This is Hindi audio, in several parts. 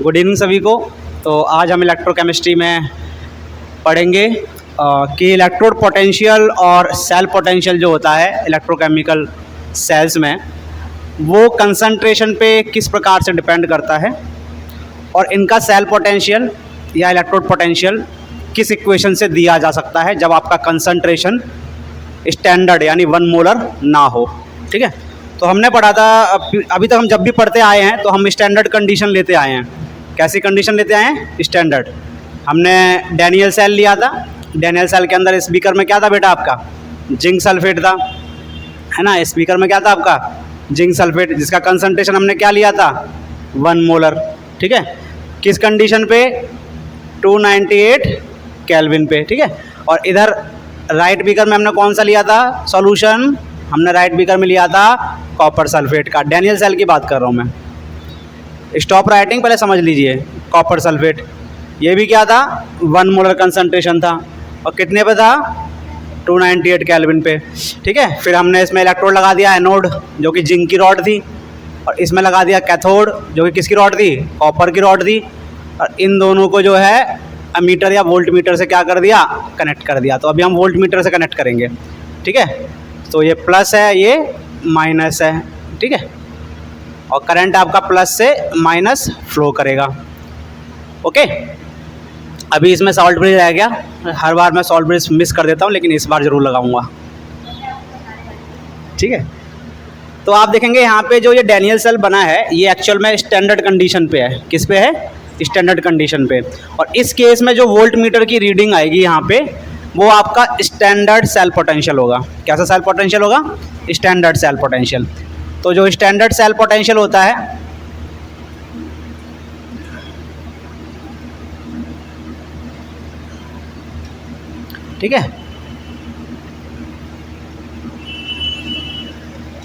गुड इवनिंग सभी को। तो आज हम इलेक्ट्रोकेमिस्ट्री में पढ़ेंगे कि इलेक्ट्रोड पोटेंशियल और सेल पोटेंशियल जो होता है इलेक्ट्रोकेमिकल सेल्स में, वो कंसंट्रेशन पे किस प्रकार से डिपेंड करता है और इनका सेल पोटेंशियल या इलेक्ट्रोड पोटेंशियल किस इक्वेशन से दिया जा सकता है जब आपका कंसंट्रेशन स्टैंडर्ड यानी 1 मोलर ना हो। ठीक है, तो हमने पढ़ा था अभी तक हम जब भी पढ़ते आए हैं तो हम स्टैंडर्ड कंडीशन लेते आए हैं। कैसी कंडीशन लेते आए हैं? स्टैंडर्ड। हमने डैनियल सेल लिया था। डैनियल सेल के अंदर स्पीकर में क्या था बेटा आपका? जिंक सल्फेट था, है ना। स्पीकर में क्या था आपका? जिंक सल्फेट, जिसका कंसंट्रेशन हमने क्या लिया था? 1 मोलर। ठीक है, किस कंडीशन पे? 298 केल्विन पे। ठीक है, और इधर राइट बीकर में हमने कौन सा लिया था सॉल्यूशन? हमने राइट बीकर में लिया था कॉपर सल्फेट का। डैनियल सेल की बात कर रहा हूँ मैं। स्टॉप राइटिंग, पहले समझ लीजिए। कॉपर सल्फेट ये भी क्या था? 1 मोलर कंसंट्रेशन था और कितने पे था? 298 केल्विन पे। ठीक है, फिर हमने इसमें इलेक्ट्रोड लगा दिया एनोड जो कि जिंक की रॉड थी, और इसमें लगा दिया कैथोड जो कि किसकी रॉड थी? कॉपर की रॉड थी। और इन दोनों को जो है अमीटर या वोल्ट मीटर से क्या कर दिया? कनेक्ट कर दिया। तो अभी हम वोल्ट मीटर से कनेक्ट करेंगे। ठीक है, तो ये प्लस है, ये माइनस है। ठीक है, और करंट आपका प्लस से माइनस फ्लो करेगा। ओके, अभी इसमें सॉल्ट ब्रिज रह गया। हर बार मैं सॉल्ट ब्रिज मिस कर देता हूँ, लेकिन इस बार ज़रूर लगाऊंगा। ठीक है, तो आप देखेंगे यहाँ पे जो ये डैनियल सेल बना है ये एक्चुअल में स्टैंडर्ड कंडीशन पे है। किस पे है? स्टैंडर्ड कंडीशन पे। और इस केस में जो वोल्ट मीटर की रीडिंग आएगी यहाँ पे, वो आपका स्टैंडर्ड सेल पोटेंशियल होगा। कैसा सेल पोटेंशियल होगा? Standard cell potential. तो जो स्टैंडर्ड सेल पोटेंशियल होता है, ठीक है,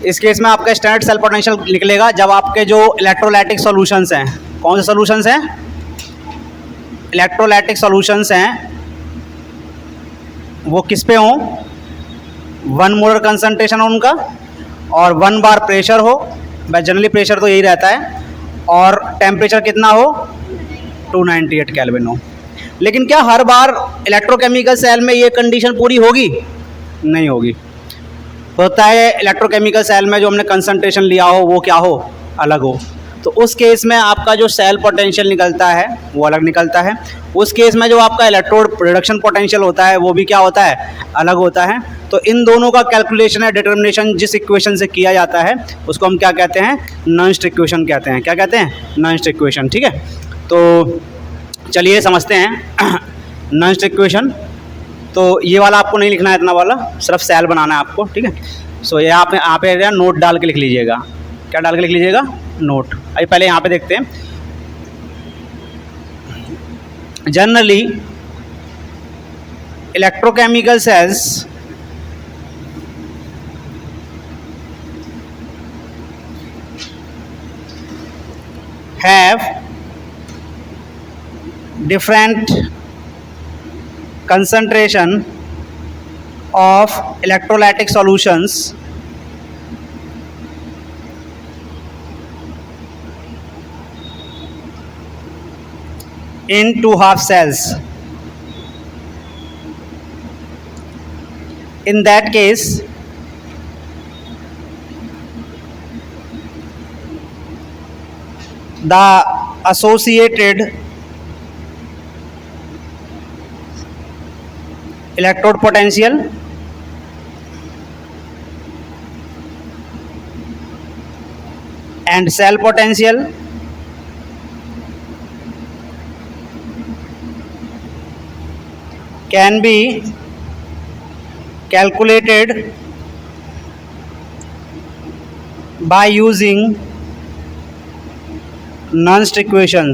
इस केस में आपका स्टैंडर्ड सेल पोटेंशियल निकलेगा जब आपके जो इलेक्ट्रोलाइटिक सॉल्यूशंस हैं, कौन से सॉल्यूशंस हैं? इलेक्ट्रोलाइटिक सॉल्यूशंस हैं, वो किस पे हों? 1 मोलर कंसंट्रेशन हो उनका और 1 बार प्रेशर हो। बस जनरली प्रेशर तो यही रहता है, और टेम्परेचर कितना हो? 298 केल्विन हो। लेकिन क्या हर बार इलेक्ट्रोकेमिकल सेल में ये कंडीशन पूरी होगी? नहीं होगी। होता है इलेक्ट्रोकेमिकल सेल में जो हमने कंसंट्रेशन लिया हो वो क्या हो? अलग हो। तो उस केस में आपका जो सेल पोटेंशियल निकलता है वो अलग निकलता है। उस केस में जो आपका इलेक्ट्रोड रिडक्शन पोटेंशियल होता है वो भी क्या होता है? अलग होता है। तो इन दोनों का कैलकुलेशन है, डिटर्मिनेशन जिस इक्वेशन से किया जाता है उसको हम क्या कहते हैं? नॉइस्ट इक्वेशन कहते हैं। क्या कहते हैं? नॉइस्ट इक्वेशन। ठीक है, तो चलिए समझते हैं नॉइस्ट इक्वेशन। तो ये वाला आपको नहीं लिखना है, इतना वाला सिर्फ सेल बनाना है आपको। ठीक है, सो ये आप यहाँ पे नोट डाल के लिख लीजिएगा। क्या डाल के लिख लीजिएगा? नोट। अभी पहले यहाँ पे देखते हैं। Generally electrochemical cells have different concentration of electrolytic solutions in 2 half cells. In that case, the associated electrode potential and cell potential can be calculated by using Nernst equation.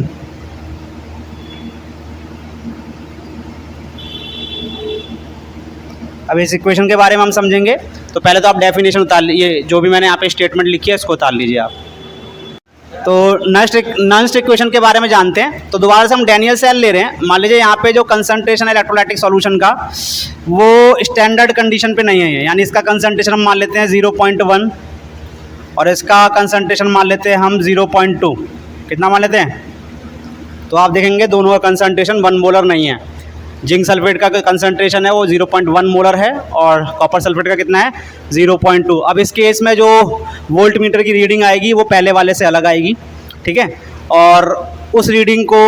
अब इस इक्वेशन के बारे में हम समझेंगे, तो पहले तो आप डेफिनेशन उतार लीजिए। जो भी मैंने यहाँ पे स्टेटमेंट लिखी है इसको उतार लीजिए आप। तो नॉइस्ट इक्वेशन के बारे में जानते हैं। तो दोबारा से हम डैनियल सेल ले रहे हैं। मान लीजिए यहाँ पे जो कंसंट्रेशन है इलेक्ट्रोलाइटिक सॉल्यूशन का वो स्टैंडर्ड कंडीशन पे नहीं है, यानी इसका कंसंट्रेशन हम मान लेते हैं 0.1 और इसका कंसंट्रेशन मान लेते हैं हम 0.2। कितना मान लेते हैं? तो आप देखेंगे दोनों का कंसंट्रेशन 1 मोलर नहीं है। जिंक सल्फेट का कंसंट्रेशन है वो 0.1 मोलर है और कॉपर सल्फेट का कितना है 0.2। अब इस केस में जो वोल्ट मीटर की रीडिंग आएगी वो पहले वाले से अलग आएगी, ठीक है। और उस रीडिंग को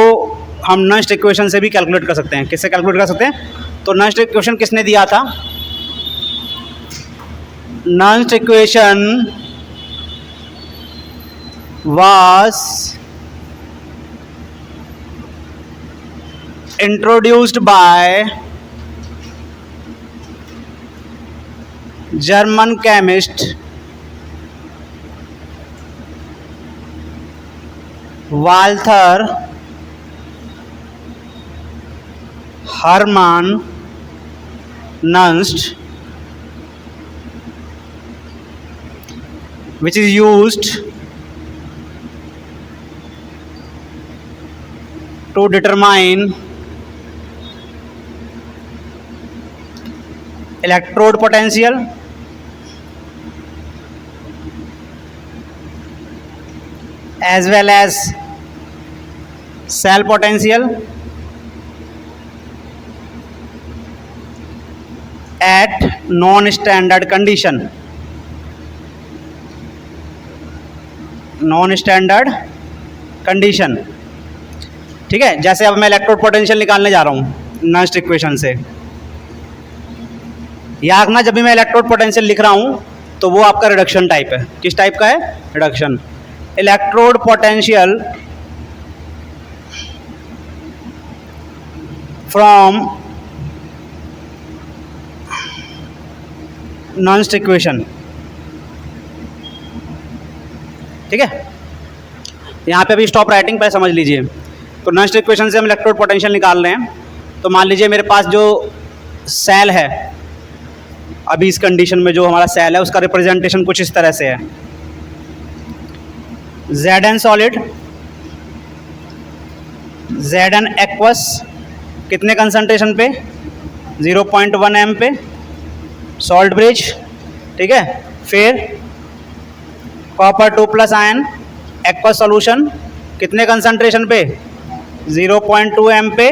हम नस्ट इक्वेशन से भी कैलकुलेट कर सकते हैं। किससे कैलकुलेट कर सकते हैं? तो नस्ट इक्वेशन किसने दिया था? Nernst equation was introduced by German chemist Walther Hermann Nernst, which is used to determine electrode potential as well as cell potential at non-standard condition. Non-standard condition, ठीक है। जैसे अब मैं इलेक्ट्रोड पोटेंशियल निकालने जा रहा हूँ नस्ट इक्वेशन से, याद रखना जब भी मैं इलेक्ट्रोड पोटेंशियल लिख रहा हूँ तो वो आपका रिडक्शन टाइप है। किस टाइप का है? Reduction. Electrode potential from Nernst equation, ठीक है। यहाँ पे अभी स्टॉप राइटिंग पे समझ लीजिए। तो नस्ट इक्वेशन से हम इलेक्ट्रोड पोटेंशियल निकाल रहे हैं। तो मान लीजिए मेरे पास जो सेल है, अभी इस कंडीशन में जो हमारा सेल है उसका रिप्रेजेंटेशन कुछ इस तरह से है। Zn सॉलिड, Zn एक्वस, कितने कंसंट्रेशन पे? 0.1 m पे, सॉल्ट ब्रिज, ठीक है। फिर कॉपर 2+ आयन एक्वस सॉल्यूशन, कितने कंसंट्रेशन पे? 0.2 m पे,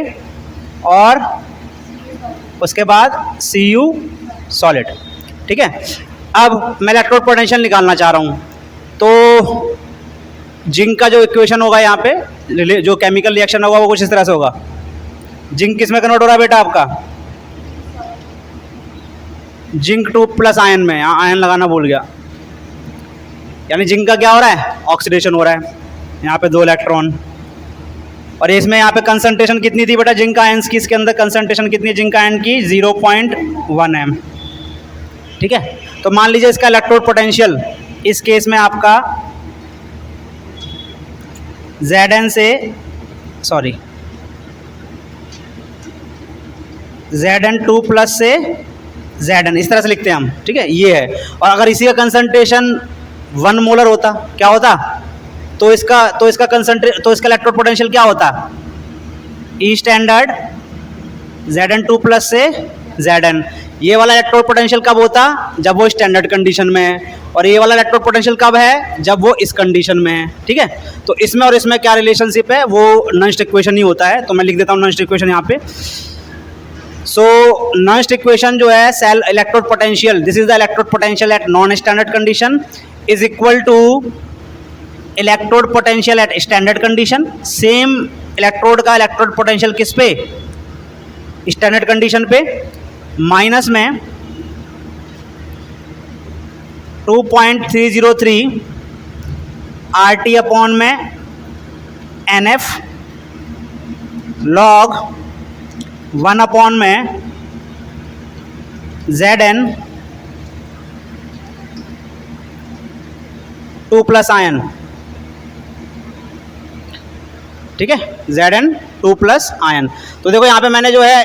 और उसके बाद Cu सॉलिड, ठीक है। अब मैं इलेक्ट्रोड पोटेंशियल निकालना चाह रहा हूँ। तो जिंक का जो इक्वेशन होगा यहाँ पे, जो केमिकल रिएक्शन होगा वो कुछ इस तरह से होगा। जिंक किस में कन्वर्ट हो रहा है बेटा आपका? जिंक 2+ आयन में, यहाँ आयन लगाना भूल गया। यानी जिंक का क्या हो रहा है? ऑक्सीडेशन हो रहा है। यहाँ पे 2 इलेक्ट्रॉन, और इसमें यहाँ पे कंसंट्रेशन कितनी थी बेटा जिंक आयंस की? इसके अंदर कंसंट्रेशन कितनी है जिंक आयन की? 0.1 m, ठीक है। तो मान लीजिए इसका इलेक्ट्रोड पोटेंशियल इस केस में आपका Zn से, सॉरी, Zn2+ से Zn, इस तरह से लिखते हैं हम, ठीक है। ये है। और अगर इसी का कंसंट्रेशन 1 मोलर होता, क्या होता? तो इसका इलेक्ट्रोड पोटेंशियल क्या होता? ई स्टैंडर्ड Zn2+ से Zn। ये वाला इलेक्ट्रोड पोटेंशियल कब होता? जब वो स्टैंडर्ड कंडीशन में है। और ये वाला इलेक्ट्रोड पोटेंशियल कब है? जब वो इस कंडीशन में है, ठीक है। तो इसमें और इसमें क्या रिलेशनशिप है? वो नस्ट इक्वेशन ही होता है। तो मैं लिख देता हूँ नस्ट इक्वेशन यहाँ पे। सो नस्ट इक्वेशन जो है cell electrode potential, this is the electrode potential at non standard condition is equal to electrode potential at standard condition. Same electrode का इलेक्ट्रोड पोटेंशियल किस पे? स्टैंडर्ड कंडीशन पे, माइनस में 2.303 RT अपॉन में NF लॉग 1 अपॉन में Zn 2+ आयन, ठीक है। Zn2+ ion. तो देखो यहाँ पे मैंने जो है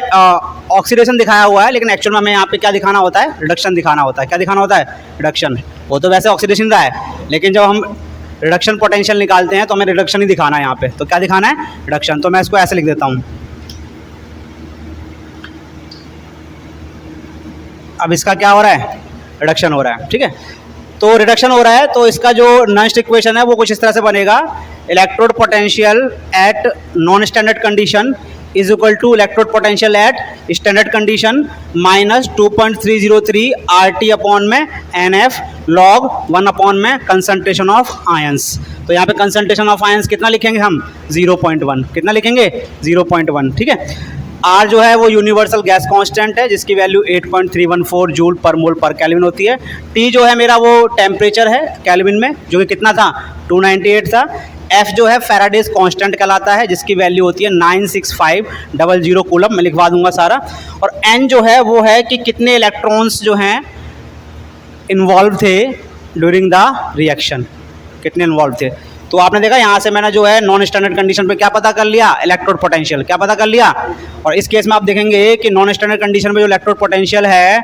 ऑक्सीडेशन दिखाया हुआ है, लेकिन एक्चुअल में हमें यहाँ पे क्या दिखाना होता है? रिडक्शन दिखाना होता है। क्या दिखाना होता है? रिडक्शन। वो तो वैसे ऑक्सीडेशन रहा है, लेकिन जब हम रिडक्शन पोटेंशियल निकालते हैं तो हमें रिडक्शन ही दिखाना है यहाँ पे। तो क्या दिखाना है? रिडक्शन। तो मैं इसको ऐसे लिख देता हूँ। अब इसका क्या हो रहा है? रिडक्शन हो रहा है, ठीक है। तो रिडक्शन हो रहा है, तो इसका जो नस्ट इक्वेशन है वो कुछ इस तरह से बनेगा। Electrode potential at non standard condition is equal to electrode potential at standard condition minus 2.303 RT upon में NF log 1 अपॉन में कंसंट्रेशन ऑफ आयंस। तो यहाँ पे कंसंट्रेशन ऑफ आयंस कितना लिखेंगे हम 0.1, कितना लिखेंगे 0.1, ठीक है। R जो है वो यूनिवर्सल गैस कांस्टेंट है जिसकी वैल्यू 8.314 जूल पर मोल पर केल्विन होती है। T जो है मेरा वो टेम्परेचर है केल्विन में जो कि कितना था 298 था। F जो है फैराडेज कांस्टेंट कहलाता है जिसकी वैल्यू होती है 96500 कूलम, मैं लिखवा दूंगा सारा। और N जो है वो है कि कितने इलेक्ट्रॉन्स जो हैं इन्वॉल्व थे ड्यूरिंग द रिएक्शन, कितने इन्वॉल्व थे। तो आपने देखा यहाँ से मैंने जो है नॉन स्टैंडर्ड कंडीशन पे क्या पता कर लिया, इलेक्ट्रोड पोटेंशियल क्या पता कर लिया। और इस केस में आप देखेंगे कि नॉन स्टैंडर्ड कंडीशन में जो इलेक्ट्रोड पोटेंशियल है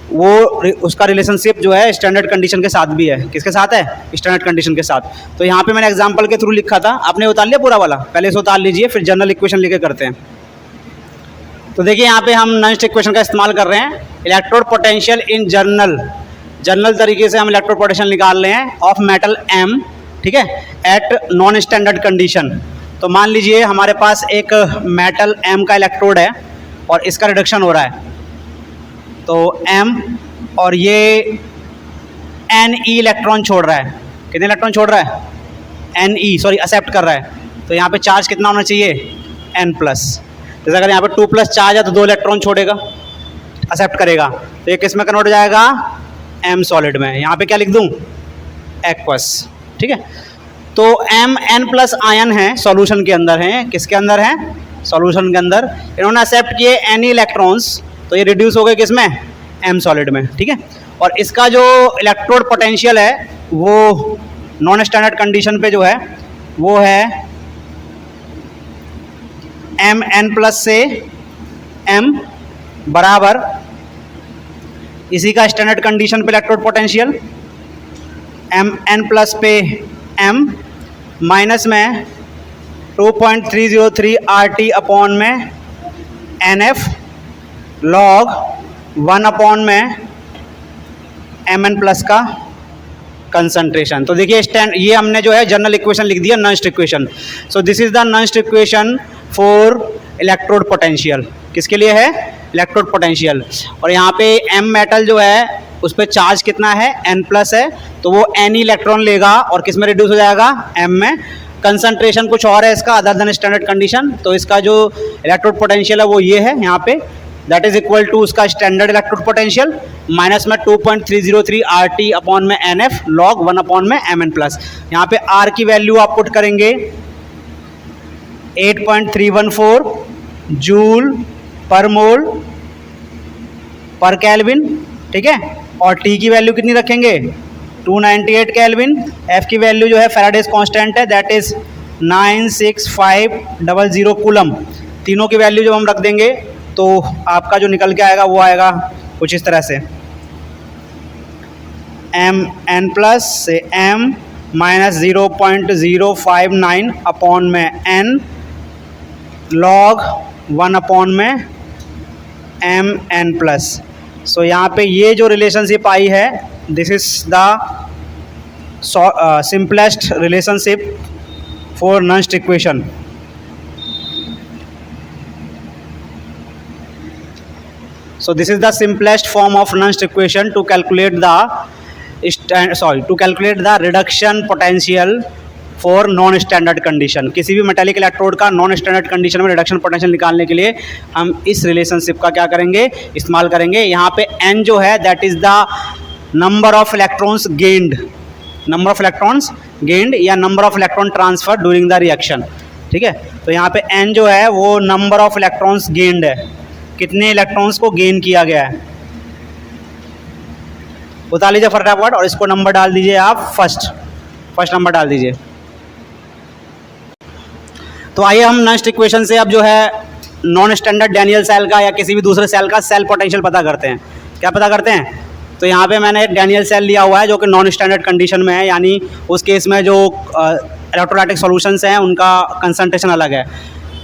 वो उसका रिलेशनशिप जो है स्टैंडर्ड कंडीशन के साथ भी है। किसके साथ है, स्टैंडर्ड कंडीशन के साथ। तो यहाँ पे मैंने एग्जांपल के थ्रू लिखा था, आपने उतार लिया पूरा वाला, पहले इसे उतार लीजिए फिर जनरल इक्वेशन लेके करते हैं। तो देखिए यहाँ पे हम नॉन इक्वेशन का इस्तेमाल कर रहे हैं। इलेक्ट्रोड पोटेंशियल इन जनरल तरीके से हम इलेक्ट्रोड पोटेंशियल निकाल रहे हैं ऑफ मेटल M, ठीक है, एट नॉन स्टैंडर्ड कंडीशन। तो मान लीजिए हमारे पास एक मेटल M का इलेक्ट्रोड है और इसका रिडक्शन हो रहा है, तो M और ये Ne इलेक्ट्रॉन छोड़ रहा है। कितने इलेक्ट्रॉन छोड़ रहा है Ne, सॉरी एक्सेप्ट कर रहा है। तो यहाँ पे चार्ज कितना होना चाहिए N प्लस। जैसे अगर यहाँ पे 2 प्लस चार्ज है तो 2 इलेक्ट्रॉन छोड़ेगा, एक्सेप्ट करेगा, तो ये किस में कन्वर्ट हो जाएगा M सॉलिड में। यहाँ पे क्या लिख दूँ एक्वस, ठीक है। तो Mn प्लस आयन है सॉल्यूशन के अंदर है, किसके अंदर है सॉल्यूशन के अंदर। इन्होंने एक्सेप्ट किए Ne इलेक्ट्रॉन्स, तो ये रिड्यूस हो गए किसमें M सॉलिड में, ठीक है। और इसका जो इलेक्ट्रोड पोटेंशियल है वो नॉन स्टैंडर्ड कंडीशन पे जो है वो है Mn प्लस से M बराबर इसी का स्टैंडर्ड कंडीशन पे इलेक्ट्रोड पोटेंशियल Mn प्लस पे M माइनस में 2.303 RT अपॉन में NF log 1 अपॉन में Mn प्लस का कंसंट्रेशन। तो देखिए ये हमने जो है जनरल इक्वेशन लिख दिया, non standard equation. So this is the non standard equation for electrode potential. किसके लिए है इलेक्ट्रोड पोटेंशियल। और यहाँ पे M मेटल जो है उस पर चार्ज कितना है N प्लस है, तो वो N इलेक्ट्रॉन लेगा और किस में रिड्यूस हो जाएगा M में। कंसंट्रेशन कुछ और है इसका अदर देन स्टैंडर्ड कंडीशन, तो इसका जो इलेक्ट्रोड पोटेंशियल है वो ये है यहाँ पे, दैट इज इक्वल टू उसका स्टैंडर्ड इलेक्ट्रोड पोटेंशियल माइनस में 2.303 RT अपॉन में NF log 1 अपॉन में Mn प्लस। यहाँ पे R की वैल्यू आप पुट करेंगे 8.314 जूल पर मोल पर केल्विन, ठीक है। और T की वैल्यू कितनी रखेंगे 298 केल्विन। F की वैल्यू जो है फैराडेज कांस्टेंट है दैट इज 96500 कूलम। तीनों की वैल्यू जब हम रख देंगे तो आपका जो निकल के आएगा वो आएगा कुछ इस तरह से Mn प्लस से M माइनस 0.059 अपॉन में N log 1 अपॉन में Mn प्लस। सो यहाँ पे ये जो रिलेशनशिप आई है this is the simplest relationship for non equation. So this is the simplest form of Nernst equation to calculate the reduction potential for non standard condition। किसी भी मेटालिक इलेक्ट्रोड का नॉन स्टैंडर्ड कंडीशन में रिडक्शन पोटेंशियल निकालने के लिए हम इस रिलेशनशिप का क्या करेंगे इस्तेमाल करेंगे। यहाँ पे n जो है that is the number of electrons gained या number of electron transfer during the reaction, ठीक है। तो यहाँ पे n जो है वो नंबर ऑफ इलेक्ट्रॉन्स गेन्ड है, कितने इलेक्ट्रॉन्स को गेन किया गया है। बता लीजिए फटाफट और इसको नंबर डाल दीजिए आप फर्स्ट नंबर डाल दीजिए। तो आइए हम नेक्स्ट इक्वेशन से अब जो है नॉन स्टैंडर्ड डैनियल सेल का या किसी भी दूसरे सेल का सेल पोटेंशियल पता करते हैं। क्या पता करते हैं, तो यहाँ पे मैंने एक डैनियल सेल लिया हुआ है जो कि नॉन स्टैंडर्ड कंडीशन में है, यानी उस केस में जो इलेक्ट्रोलाइटिक सॉल्यूशंस हैं उनका कंसंट्रेशन अलग है।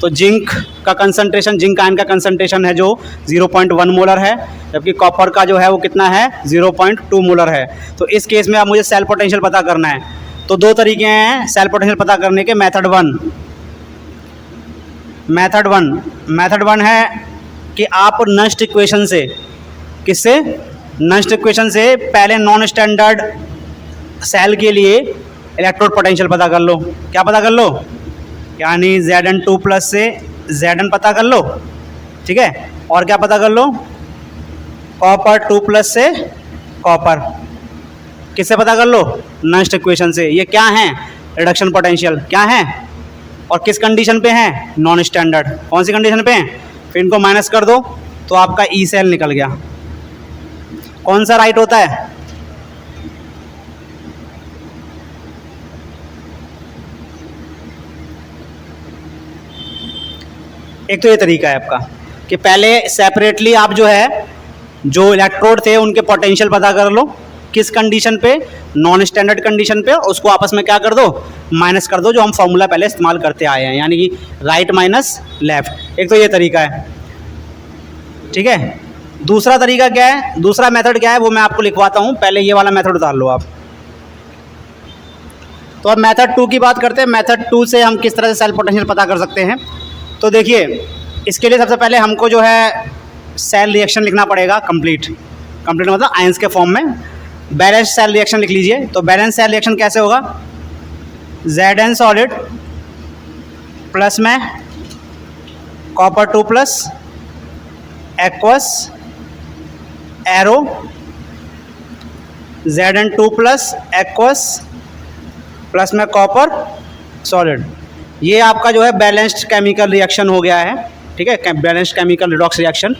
तो जिंक का कंसंट्रेशन, जिंक आयन का कंसंट्रेशन है जो 0.1 मोलर है, जबकि कॉपर का जो है वो कितना है 0.2 मोलर है। तो इस केस में अब मुझे सेल पोटेंशियल पता करना है। तो दो तरीके हैं सेल पोटेंशियल पता करने के। मेथड वन है कि आप नस्ट इक्वेशन से, किससे, नस्ट इक्वेशन से पहले नॉन स्टैंडर्ड सेल के लिए इलेक्ट्रोड पोटेंशियल पता कर लो। क्या पता कर लो, यानी Zn2 प्लस से Zn पता कर लो, ठीक है। और क्या पता कर लो, कॉपर 2 प्लस से कॉपर, किससे पता कर लो, नस्ट इक्वेशन से। ये क्या है, रिडक्शन पोटेंशियल क्या है, और किस कंडीशन पे है, नॉन स्टैंडर्ड। कौन सी कंडीशन पे है, फिर इनको माइनस कर दो तो आपका ई सेल निकल गया। कौन सा राइट होता है, एक तो ये तरीका है आपका कि पहले सेपरेटली आप जो है, जो इलेक्ट्रोड थे उनके पोटेंशियल पता कर लो, किस कंडीशन पे, नॉन स्टैंडर्ड कंडीशन पे, उसको आपस में क्या कर दो, माइनस कर दो, जो हम फॉर्मूला पहले इस्तेमाल करते आए हैं, यानी कि राइट माइनस लेफ्ट। एक तो ये तरीका है, ठीक है। दूसरा तरीका क्या है, दूसरा मेथड क्या है, वो मैं आपको लिखवाता हूँ। पहले ये वाला मेथड उतार लो आप। तो अब मेथड 2 की बात करते हैं। मेथड 2 से हम किस तरह से सेल पोटेंशियल पता कर सकते हैं। तो देखिए, इसके लिए सबसे पहले हमको जो है सेल रिएक्शन लिखना पड़ेगा कंप्लीट मतलब आयंस के फॉर्म में। बैलेंस सेल रिएक्शन लिख लीजिए। तो बैलेंस सेल रिएक्शन कैसे होगा, Zn सॉलिड प्लस में copper 2 plus aqueous arrow Zn2 plus aqueous plus में कॉपर सॉलिड। ये आपका जो है बैलेंस्ड केमिकल रिएक्शन हो गया है, ठीक है, बैलेंस्ड केमिकल रिडॉक्स रिएक्शन।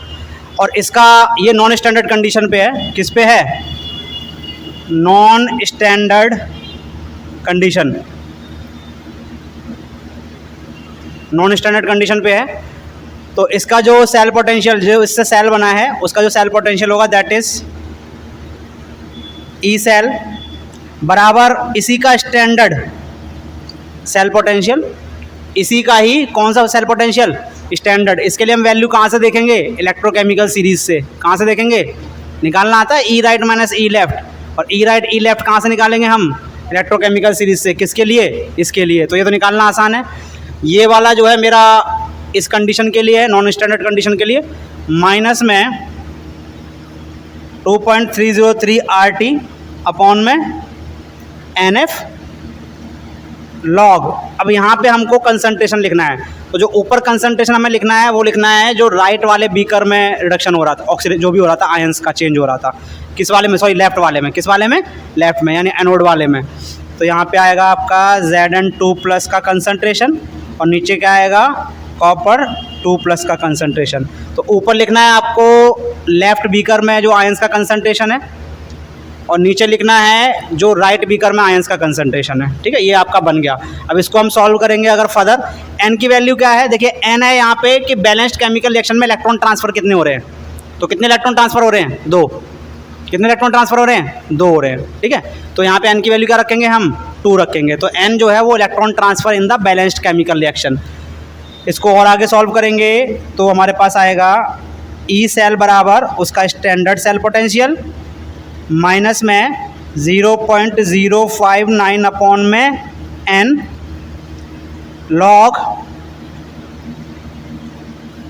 और इसका ये नॉन स्टैंडर्ड कंडीशन पे है। किस पे है, non standard condition, non standard condition पे है। तो इसका जो सेल पोटेंशियल, जो इससे सेल बना है, उसका जो सेल पोटेंशियल होगा दैट इज ई सेल बराबर इसी का स्टैंडर्ड सेल पोटेंशियल, इसी का ही कौन सा सेल पोटेंशियल, स्टैंडर्ड। इसके लिए हम वैल्यू कहाँ से देखेंगे, इलेक्ट्रोकेमिकल सीरीज से। कहाँ से देखेंगे, निकालना आता है ई राइट माइनस ई लेफ्ट, और ई राइट ई लेफ्ट कहाँ से निकालेंगे हम, इलेक्ट्रोकेमिकल सीरीज से। किसके लिए, इसके लिए। तो ये तो निकालना आसान है। ये वाला जो है मेरा इस कंडीशन के लिए है, नॉन स्टैंडर्ड कंडीशन के लिए, माइनस में 2.303 RT अपॉन में NF लॉग। अब यहाँ पे हमको कंसंट्रेशन लिखना है। तो जो ऊपर कंसंट्रेशन हमें लिखना है, वो लिखना है जो राइट वाले बीकर में रिडक्शन हो रहा था, ऑक्सीजन जो भी हो रहा था, आयंस का चेंज हो रहा था। किस वाले में, सॉरी लेफ्ट वाले में। किस वाले में, लेफ्ट में, यानी एनोड वाले में। तो यहाँ पे आएगा आपका Zn2 प्लस का कंसंट्रेशन, और नीचे क्या आएगा, कॉपर 2 प्लस का कंसंट्रेशन। तो ऊपर लिखना है आपको लेफ्ट बीकर में जो आयंस का कंसंट्रेशन है, और नीचे लिखना है जो राइट बीकर में आयंस का कंसंट्रेशन है, ठीक है। ये आपका बन गया। अब इसको हम सॉल्व करेंगे अगर फर्दर। एन की वैल्यू क्या है, देखिए एन है यहाँ पे कि बैलेंस्ड केमिकल रिएक्शन में इलेक्ट्रॉन ट्रांसफर कितने हो रहे हैं। तो कितने इलेक्ट्रॉन ट्रांसफर हो रहे हैं, 2। कितने इलेक्ट्रॉन ट्रांसफर हो रहे हैं, 2 हो रहे हैं, ठीक है। तो यहाँ पे एन की वैल्यू क्या रखेंगे हम, 2 रखेंगे। तो एन जो है वो electron transfer in the balanced chemical reaction. इसको और आगे सॉल्व करेंगे तो हमारे पास आएगा ई सेल बराबर उसका स्टैंडर्ड सेल पोटेंशियल माइनस में 0.059 अपॉन में n लॉग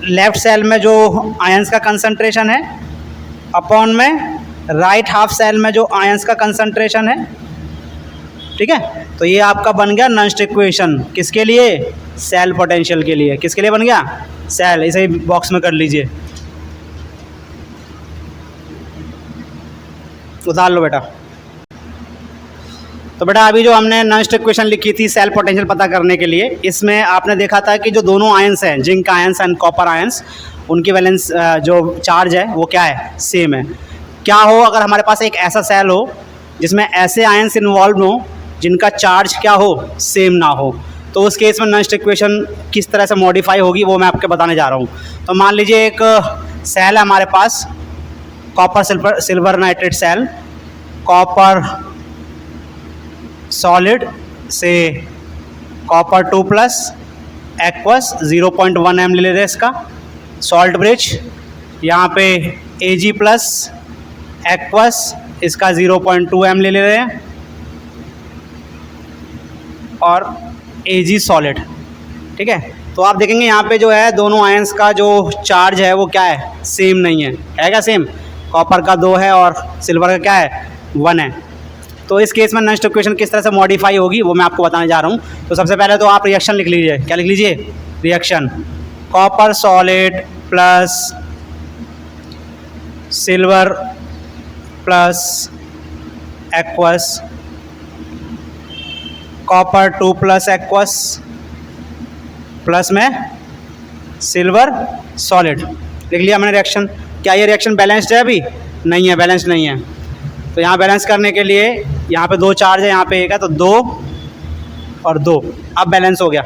लेफ्ट सेल में जो आयंस का कंसंट्रेशन है अपॉन में राइट हाफ सेल में जो आयंस का कंसंट्रेशन है, ठीक है। तो ये आपका बन गया नस्ट इक्वेशन। किसके लिए, सेल पोटेंशियल के लिए। किसके लिए बन गया, सेल। इसे ही बॉक्स में कर लीजिए, उतार लो बेटा। तो बेटा अभी जो हमने नस्ट इक्वेशन लिखी थी सेल पोटेंशियल पता करने के लिए, इसमें आपने देखा था कि जो दोनों आयंस हैं, zinc ions and copper ions, उनकी वैलेंस जो चार्ज है वो क्या है, सेम है। क्या हो अगर हमारे पास एक ऐसा सेल हो जिसमें ऐसे आयंस इन्वॉल्व हो जिनका चार्ज क्या हो, सेम ना हो। तो उस केस में नस्ट इक्वेशन किस तरह से मॉडिफाई होगी वो मैं आपको बताने जा रहा हूँ। तो मान लीजिए एक सेल है हमारे पास, copper silver nitrate cell, copper solid से कॉपर 2 प्लस एक्वस 0.1 m ले रहे हैं इसका सॉल्ट ब्रिज, यहाँ पे Ag प्लस एक्वस इसका 0.2 m ले रहे हैं, और Ag सॉलिड। ठीक है, तो आप देखेंगे यहाँ पे जो है दोनों आयंस का जो चार्ज है वो क्या है, सेम नहीं है क्या सेम? कॉपर का 2 है और सिल्वर का क्या है, 1 है। तो इस केस में नेक्स्ट इक्वेशन किस तरह से मॉडिफाई होगी वो मैं आपको बताने जा रहा हूँ। तो सबसे पहले तो आप रिएक्शन लिख लीजिए, क्या लिख लीजिए, reaction copper solid plus silver plus aqueous, copper 2 plus aqueous plus में सिल्वर सॉलिड। लिख लिया मैंने रिएक्शन। क्या ये रिएक्शन बैलेंस्ड है? अभी नहीं है, बैलेंस नहीं है। तो यहाँ बैलेंस करने के लिए यहाँ पे 2 चार्ज है, यहाँ पे 1 है, तो 2 और 2, अब बैलेंस हो गया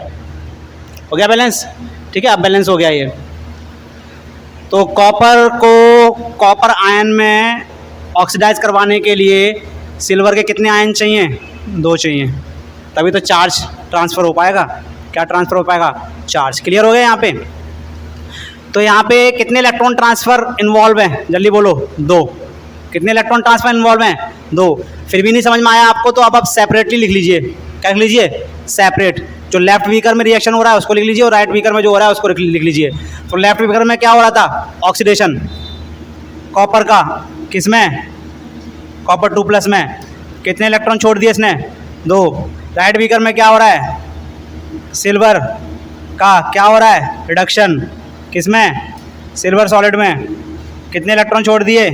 बैलेंस। ठीक है, अब बैलेंस हो गया ये। तो कॉपर आयन में ऑक्सीडाइज करवाने के लिए सिल्वर के कितने आयन चाहिए, 2 चाहिए, तभी तो चार्ज ट्रांसफ़र हो पाएगा। क्या ट्रांसफ़र हो पाएगा, चार्ज। क्लियर हो गया यहाँ पे? तो यहाँ पे कितने इलेक्ट्रॉन ट्रांसफ़र इन्वॉल्व हैं, जल्दी बोलो, 2। कितने इलेक्ट्रॉन ट्रांसफ़र इन्वॉल्व हैं, 2। फिर भी नहीं समझ में आया आपको तो अब आप सेपरेटली लिख लीजिए। क्या लिख लीजिए, सेपरेट। जो लेफ्ट बीकर में रिएक्शन हो रहा है उसको लिख लीजिए और राइट बीकर में जो हो रहा है उसको लिख लीजिए। तो लेफ्ट बीकर में क्या हो रहा था, ऑक्सीडेशन कॉपर का, किस में, कॉपर 2 प्लस में। कितने इलेक्ट्रॉन छोड़ दिए इसने, 2। राइट बीकर में क्या हो रहा है, सिल्वर का क्या हो रहा है, रिडक्शन, किस में, सिल्वर सॉलिड में। कितने इलेक्ट्रॉन छोड़ दिए,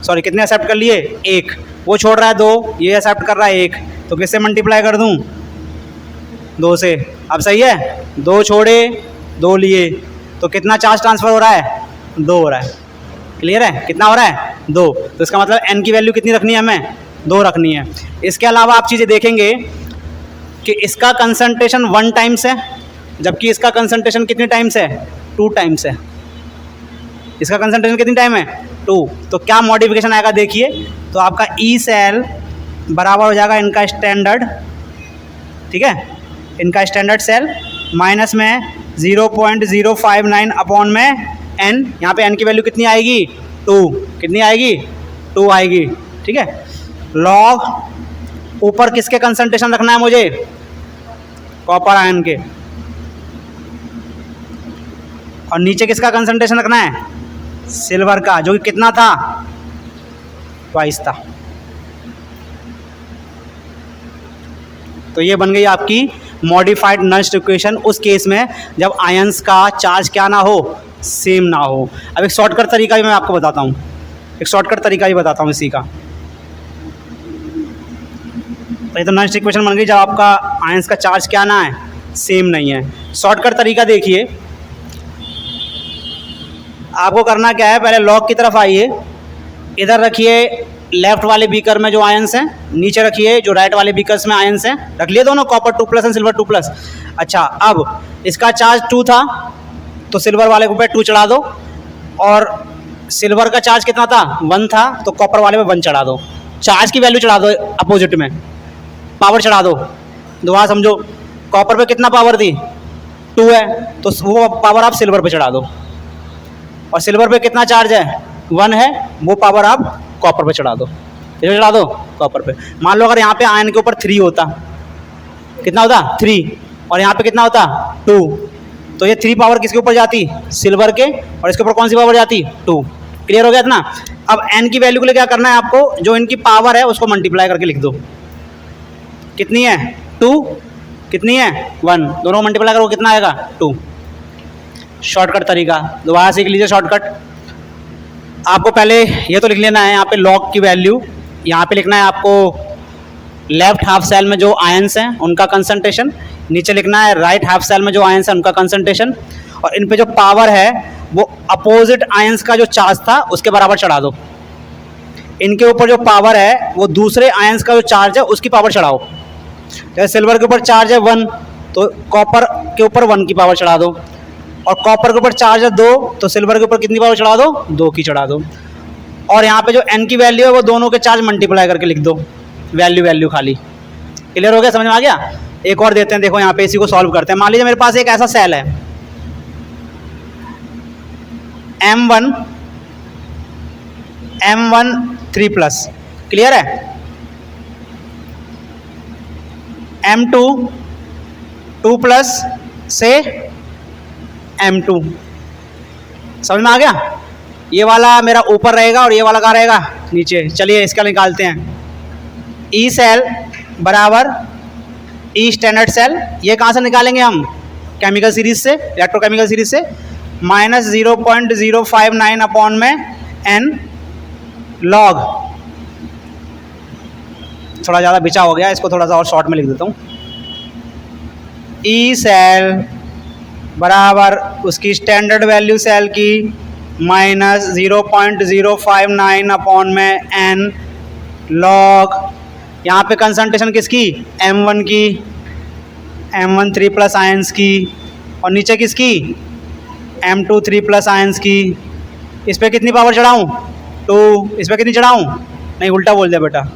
सॉरी कितने एक्सेप्ट कर लिए, 1। वो छोड़ रहा है 2, ये एक्सेप्ट कर रहा है 1, तो किससे मल्टीप्लाई कर दूं, 2 से। अब सही है, 2 छोड़े 2 लिए, तो कितना चार्ज ट्रांसफ़र हो रहा है, 2 हो रहा है। क्लियर है, कितना हो रहा है, 2। तो इसका मतलब n की वैल्यू कितनी रखनी है हमें, 2 रखनी है। इसके अलावा आप चीज़ें देखेंगे कि इसका कंसंट्रेशन 1 टाइम्स है, जबकि इसका कंसंट्रेशन कितने टाइम्स है, 2 टाइम्स है। इसका कंसंट्रेशन कितनी टाइम है, 2। तो क्या मॉडिफिकेशन आएगा देखिए, तो आपका ई सेल बराबर हो जाएगा इनका स्टैंडर्ड, ठीक है, इनका स्टैंडर्ड सेल माइनस में 0.059 अपॉन में n। यहाँ पे n की वैल्यू कितनी आएगी, 2। कितनी आएगी, 2 आएगी। ठीक है, लॉग ऊपर किसके कंसंट्रेशन रखना है मुझे, कॉपर आयन के, और नीचे किसका कंसंट्रेशन रखना है, सिल्वर का, जो कि कितना था, 22 था। तो ये बन गई आपकी मॉडिफाइड नस्ट इक्वेशन उस केस में जब आयंस का चार्ज क्या ना हो, सेम ना हो। अब एक शॉर्टकट तरीका भी मैं आपको बताता हूँ, एक शॉर्टकट तरीका भी बताता हूँ इसी का। तो ये तो नस्ट इक्वेशन बन गई जब आपका आयंस का चार्ज क्या ना है, सेम नहीं है। शॉर्टकट तरीका देखिए, आपको करना क्या है, पहले लॉग की तरफ आइए, इधर रखिए लेफ्ट वाले बीकर में जो आयंस हैं, नीचे रखिए जो राइट वाले बीकर्स में आयंस हैं, रख लिए दोनों, copper 2 plus and silver 2 plus. अच्छा, अब इसका चार्ज 2 था तो सिल्वर वाले के ऊपर 2 चढ़ा दो, और सिल्वर का चार्ज कितना था, 1 था, तो कॉपर वाले में 1 चढ़ा दो। चार्ज की वैल्यू चढ़ा दो अपोजिट में, पावर चढ़ा दो। दोबारा समझो, कॉपर पे कितना पावर थी, 2 है, तो वो पावर आप सिल्वर पे चढ़ा दो, और सिल्वर पे कितना चार्ज है, 1 है, वो पावर आप कॉपर पे चढ़ा दो। इधर चढ़ा दो कॉपर पे। मान लो अगर यहाँ पे आयन के ऊपर 3 होता, कितना होता, 3, और यहाँ पे कितना होता, 2, तो ये 3 पावर किसके ऊपर जाती, सिल्वर के, और इसके ऊपर कौन सी पावर जाती, 2। क्लियर हो गया इतना? अब n की वैल्यू के लिए क्या करना है आपको, जो इनकी पावर है उसको मल्टीप्लाई करके लिख दो। कितनी है, 2, कितनी है, 1, दोनों मल्टीप्लाई करो कितना आएगा, 2। शॉर्टकट तरीका दोबारा सीख लीजिए। शॉर्टकट आपको पहले ये तो लिख लेना है, यहाँ पे लॉग की वैल्यू, यहाँ पे लिखना है आपको लेफ्ट हाफ सेल में जो आयंस हैं उनका कंसंट्रेशन, नीचे लिखना है राइट हाफ सेल में जो आयंस हैं उनका कंसंट्रेशन, और इन पे जो पावर है वो अपोजिट आयंस का जो चार्ज था उसके बराबर चढ़ा दो। इनके ऊपर जो पावर है वो दूसरे आयंस का जो चार्ज है उसकी पावर चढ़ाओ। जैसे सिल्वर के ऊपर चार्ज है 1, तो कॉपर के ऊपर 1 की पावर चढ़ा दो, और कॉपर के ऊपर चार्ज है 2, तो सिल्वर के ऊपर कितनी पावर चढ़ा दो, 2 की चढ़ा दो। और यहाँ पे जो n की वैल्यू है वो दोनों के चार्ज मल्टीप्लाई करके लिख दो, वैल्यू खाली। क्लियर हो गया, समझ में आ गया? एक और देते हैं, देखो यहाँ पे इसी को सॉल्व करते हैं। मान लीजिए मेरे पास एक ऐसा सेल है M1 3+, क्लियर है, M2 2+ से M2। समझ में आ गया? ये वाला मेरा ऊपर रहेगा और ये वाला कहाँ रहेगा? नीचे। चलिए इसका निकालते हैं। ई सेल बराबर ई स्टैंडर्ड सेल, ये कहाँ से निकालेंगे हम? केमिकल सीरीज से, इलेक्ट्रोकेमिकल सीरीज से। माइनस 0.059 अपॉन में n लॉग, थोड़ा ज़्यादा बिचा हो गया, इसको थोड़ा सा और शॉर्ट में लिख देता हूँ। ई सेल बराबर उसकी स्टैंडर्ड वैल्यू सेल की माइनस 0.059 अपॉन में n लॉग, यहाँ पे कंसंट्रेशन किसकी? M1 की, M1 3+ आयंस की, और नीचे किसकी? M2 3+ आयंस की। इस पर कितनी पावर चढ़ाऊँ? 2। इस पर कितनी चढ़ाऊँ? नहीं, उल्टा बोल दिया बेटा,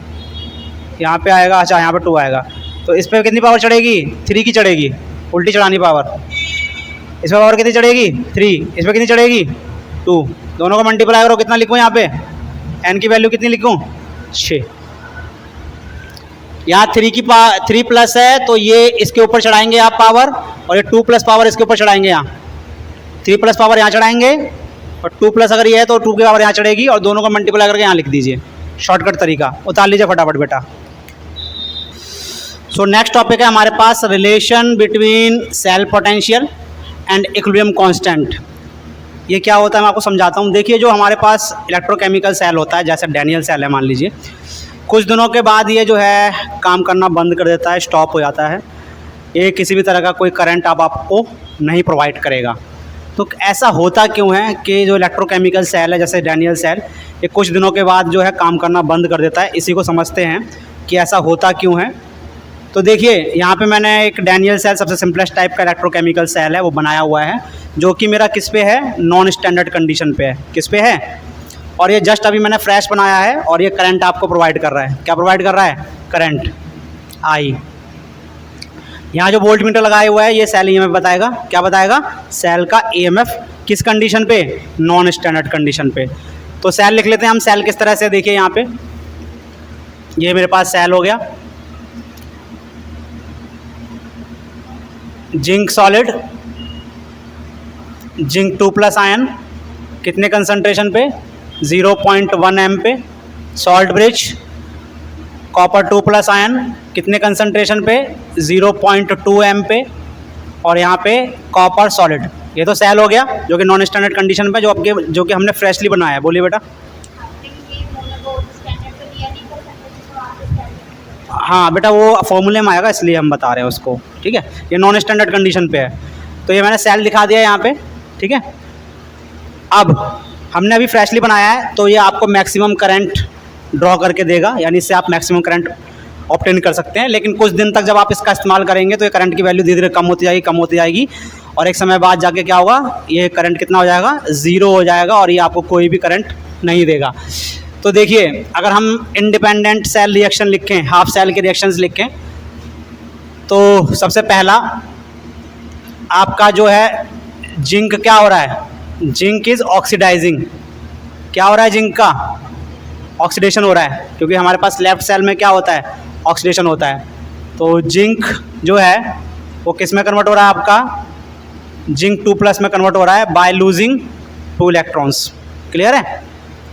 यहाँ पे आएगा, अच्छा यहाँ पे 2 आएगा। तो इस पर कितनी पावर चढ़ेगी? 3 की चढ़ेगी, उल्टी चढ़ानी पावर। इस पर पावर कितनी चढ़ेगी? 3। इस पर कितनी चढ़ेगी? 2। दोनों को मल्टीप्लाई करो, कितना लिखूँ यहाँ पे? n की वैल्यू कितनी लिखूँ? 6। यहाँ 3+ है तो ये इसके ऊपर चढ़ाएंगे आप पावर, और ये 2+ पावर इसके ऊपर चढ़ाएंगे। यहाँ 3+ पावर यहाँ चढ़ाएंगे, और 2+ अगर ये है तो 2 की पावर यहाँ चढ़ेगी, और दोनों को मल्टीप्लाई करके यहाँ लिख दीजिए। शॉर्टकट तरीका, उतार लीजिए फटाफट बेटा। सो नेक्स्ट टॉपिक है हमारे पास relation between cell potential and equilibrium constant. ये क्या होता है मैं आपको समझाता हूँ। देखिए, जो हमारे पास इलेक्ट्रोकेमिकल सेल होता है, जैसे डैनियल सेल है मान लीजिए, कुछ दिनों के बाद ये जो है काम करना बंद कर देता है, स्टॉप हो जाता है। ये किसी भी तरह का कोई करंट अब आपको नहीं प्रोवाइड करेगा। तो ऐसा होता क्यों है कि जो इलेक्ट्रोकेमिकल सेल है जैसे डैनियल सेल, ये कुछ दिनों के बाद जो है काम करना बंद कर देता है। इसी को समझते हैं कि ऐसा होता क्यों है। तो देखिए, यहाँ पे मैंने एक डैनियल सेल, सबसे सिंपलेस्ट टाइप का इलेक्ट्रोकेमिकल सेल है, वो बनाया हुआ है, जो कि मेरा किस पे है? नॉन स्टैंडर्ड कंडीशन पे है। किस पे है? और ये जस्ट अभी मैंने फ्रेश बनाया है, और ये करंट आपको प्रोवाइड कर रहा है। क्या प्रोवाइड कर रहा है? Current I. यहाँ जो वोल्ट मीटर लगाया हुआ है, ये सेल ईएमएफ बताएगा। क्या बताएगा? सेल का ईएमएफ किस कंडीशन पे? नॉन स्टैंडर्ड कंडीशन पे। तो सेल लिख लेते हैं हम। सेल किस तरह से? देखिए यहाँ पे, ये मेरे पास सेल हो गया, जिंक सॉलिड, जिंक 2+ आयन, कितने कंसंट्रेशन पे? 0.1 m पे। सॉल्ट ब्रिज, कॉपर 2+ आयन, कितने कंसंट्रेशन पे? 0.2 m पे। और यहाँ पे कॉपर सॉलिड। ये तो सेल हो गया जो कि नॉन स्टैंडर्ड कंडीशन पे, जो कि हमने फ्रेशली बनाया है। बोलिए बेटा। हाँ बेटा, वो फॉर्मूले में आएगा, इसलिए हम बता रहे हैं उसको। ठीक है, ये नॉन स्टैंडर्ड कंडीशन पे है। तो ये मैंने सेल दिखा दिया यहाँ पे। ठीक है, अब हमने अभी फ्रेशली बनाया है, तो ये आपको मैक्सिमम करंट ड्रॉ करके देगा, यानी इससे आप मैक्सिमम करंट ऑब्टेन कर सकते हैं। लेकिन कुछ दिन तक जब आप इसका इस्तेमाल करेंगे तो ये करंट की वैल्यू धीरे धीरे कम होती जाएगी, और एक समय बाद जाके क्या होगा? ये करंट कितना हो जाएगा? 0 हो जाएगा, और ये आपको कोई भी करंट नहीं देगा। तो देखिए, अगर हम इंडिपेंडेंट सेल रिएक्शन लिखें, हाफ सेल के रिएक्शंस लिखें, तो सबसे पहला आपका जो है जिंक क्या हो रहा है? Zinc is oxidising. क्या हो रहा है? जिंक का ऑक्सीडेशन हो रहा है, क्योंकि हमारे पास लेफ्ट सेल में क्या होता है? ऑक्सीडेशन होता है। तो जिंक जो है वो किस में कन्वर्ट हो रहा है? आपका जिंक 2+ में कन्वर्ट हो रहा है बाय लूजिंग 2 इलेक्ट्रॉन्स। क्लियर है?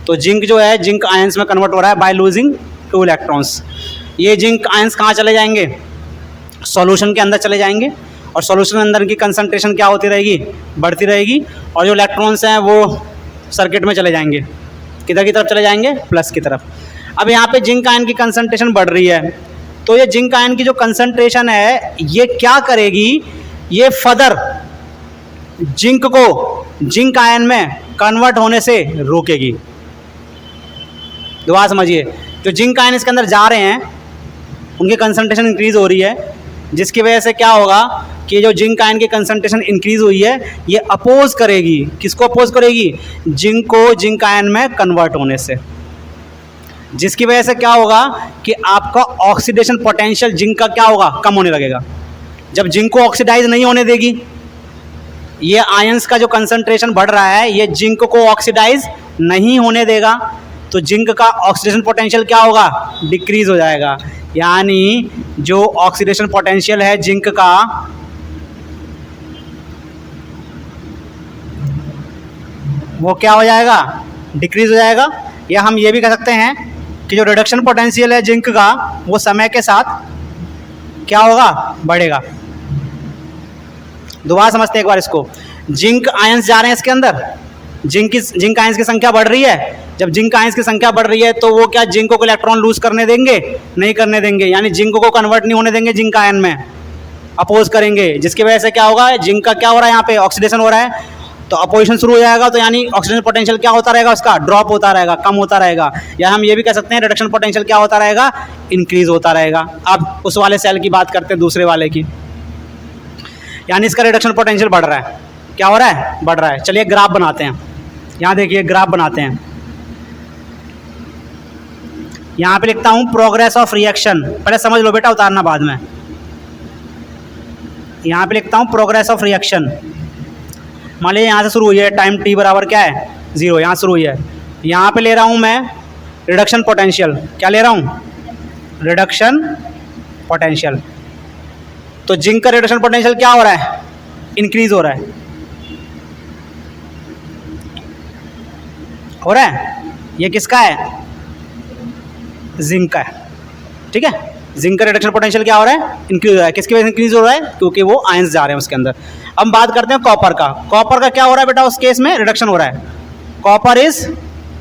तो जिंक जो है जिंक आयंस में कन्वर्ट हो रहा है बाय लूजिंग 2 इलेक्ट्रॉन्स। ये जिंक आयंस कहाँ चले जाएंगे? सॉल्यूशन के अंदर चले जाएंगे, और सॉल्यूशन के अंदर की कंसंट्रेशन क्या होती रहेगी? बढ़ती रहेगी, और जो इलेक्ट्रॉन्स हैं वो सर्किट में चले जाएंगे। किधर की तरफ चले जाएंगे? प्लस की तरफ। अब यहाँ पे जिंक आयन की कंसंट्रेशन बढ़ रही है, तो ये जिंक आयन की जो कंसंट्रेशन है ये क्या करेगी? ये फर्दर जिंक को जिंक आयन में कन्वर्ट होने से रोकेगी। दोबारा समझिए, जो जिंक आयन इसके अंदर जा रहे हैं उनकी कंसंट्रेशन इंक्रीज हो रही है, जिसकी वजह से क्या होगा कि जो जिंक आयन की कंसंट्रेशन इंक्रीज हुई है ये अपोज करेगी। किसको अपोज करेगी? जिंक को जिंक आयन में कन्वर्ट होने से, जिसकी वजह से क्या होगा कि आपका ऑक्सीडेशन पोटेंशियल जिंक का क्या होगा? कम होने लगेगा। जब जिंक को ऑक्सीडाइज नहीं होने देगी, ये आयंस का जो कंसंट्रेशन बढ़ रहा है ये जिंक को ऑक्सीडाइज नहीं होने देगा, तो जिंक का ऑक्सीडेशन पोटेंशियल क्या होगा? डिक्रीज हो जाएगा। यानी जो ऑक्सीडेशन पोटेंशियल है जिंक का वो क्या हो जाएगा, डिक्रीज हो जाएगा। या हम ये भी कह सकते हैं कि जो रिडक्शन पोटेंशियल है जिंक का वो समय के साथ क्या होगा, बढ़ेगा। दोबारा समझते हैं एक बार इसको। जिंक आयंस जा रहे हैं इसके अंदर, जिंक आयंस की संख्या बढ़ रही है। जब जिंक आयंस की संख्या बढ़ रही है तो वो क्या जिंक को इलेक्ट्रॉन लूज करने देंगे, नहीं करने देंगे, यानी जिंक को कन्वर्ट नहीं होने देंगे जिंक आयन में, अपोज करेंगे, जिसकी वजह से क्या होगा, जिंक का क्या हो रहा है, यहाँ पे ऑक्सीडेशन हो रहा है, तो अपोजिशन शुरू हो जाएगा, तो यानी ऑक्सीडेशन पोटेंशियल क्या होता रहेगा, उसका ड्रॉप होता रहेगा, कम होता रहेगा। या हम ये भी कह सकते हैं रिडक्शन पोटेंशियल क्या होता रहेगा, इंक्रीज होता रहेगा। अब उस वाले सेल की बात करते हैं, दूसरे वाले की, यानी इसका रिडक्शन पोटेंशियल बढ़ रहा है, क्या हो रहा है, बढ़ रहा है। चलिए ग्राफ बनाते हैं, यहाँ देखिए ग्राफ बनाते हैं। यहाँ पे लिखता हूँ प्रोग्रेस ऑफ रिएक्शन, पहले समझ लो बेटा, उतारना बाद में। यहाँ पे लिखता हूँ प्रोग्रेस ऑफ रिएक्शन। मान लीजिए यहाँ से शुरू हुई है, टाइम t बराबर क्या है, 0, यहाँ शुरू हुई है। यहाँ पे ले रहा हूँ मैं रिडक्शन पोटेंशियल, क्या ले रहा हूँ, रिडक्शन पोटेंशियल। तो जिंक का रिडक्शन पोटेंशियल क्या हो रहा है, इंक्रीज हो रहा है, हो रहा है। ये किसका है, जिंक का है, ठीक है। जिंक का रिडक्शन पोटेंशियल क्या हो रहा है, इंक्रीज हो रहा है। किसकी वजह से इंक्रीज हो रहा है, क्योंकि वो आयंस जा रहे हैं उसके अंदर। अब बात करते हैं कॉपर का। कॉपर का क्या हो रहा है बेटा, उस केस में रिडक्शन हो रहा है, कॉपर इज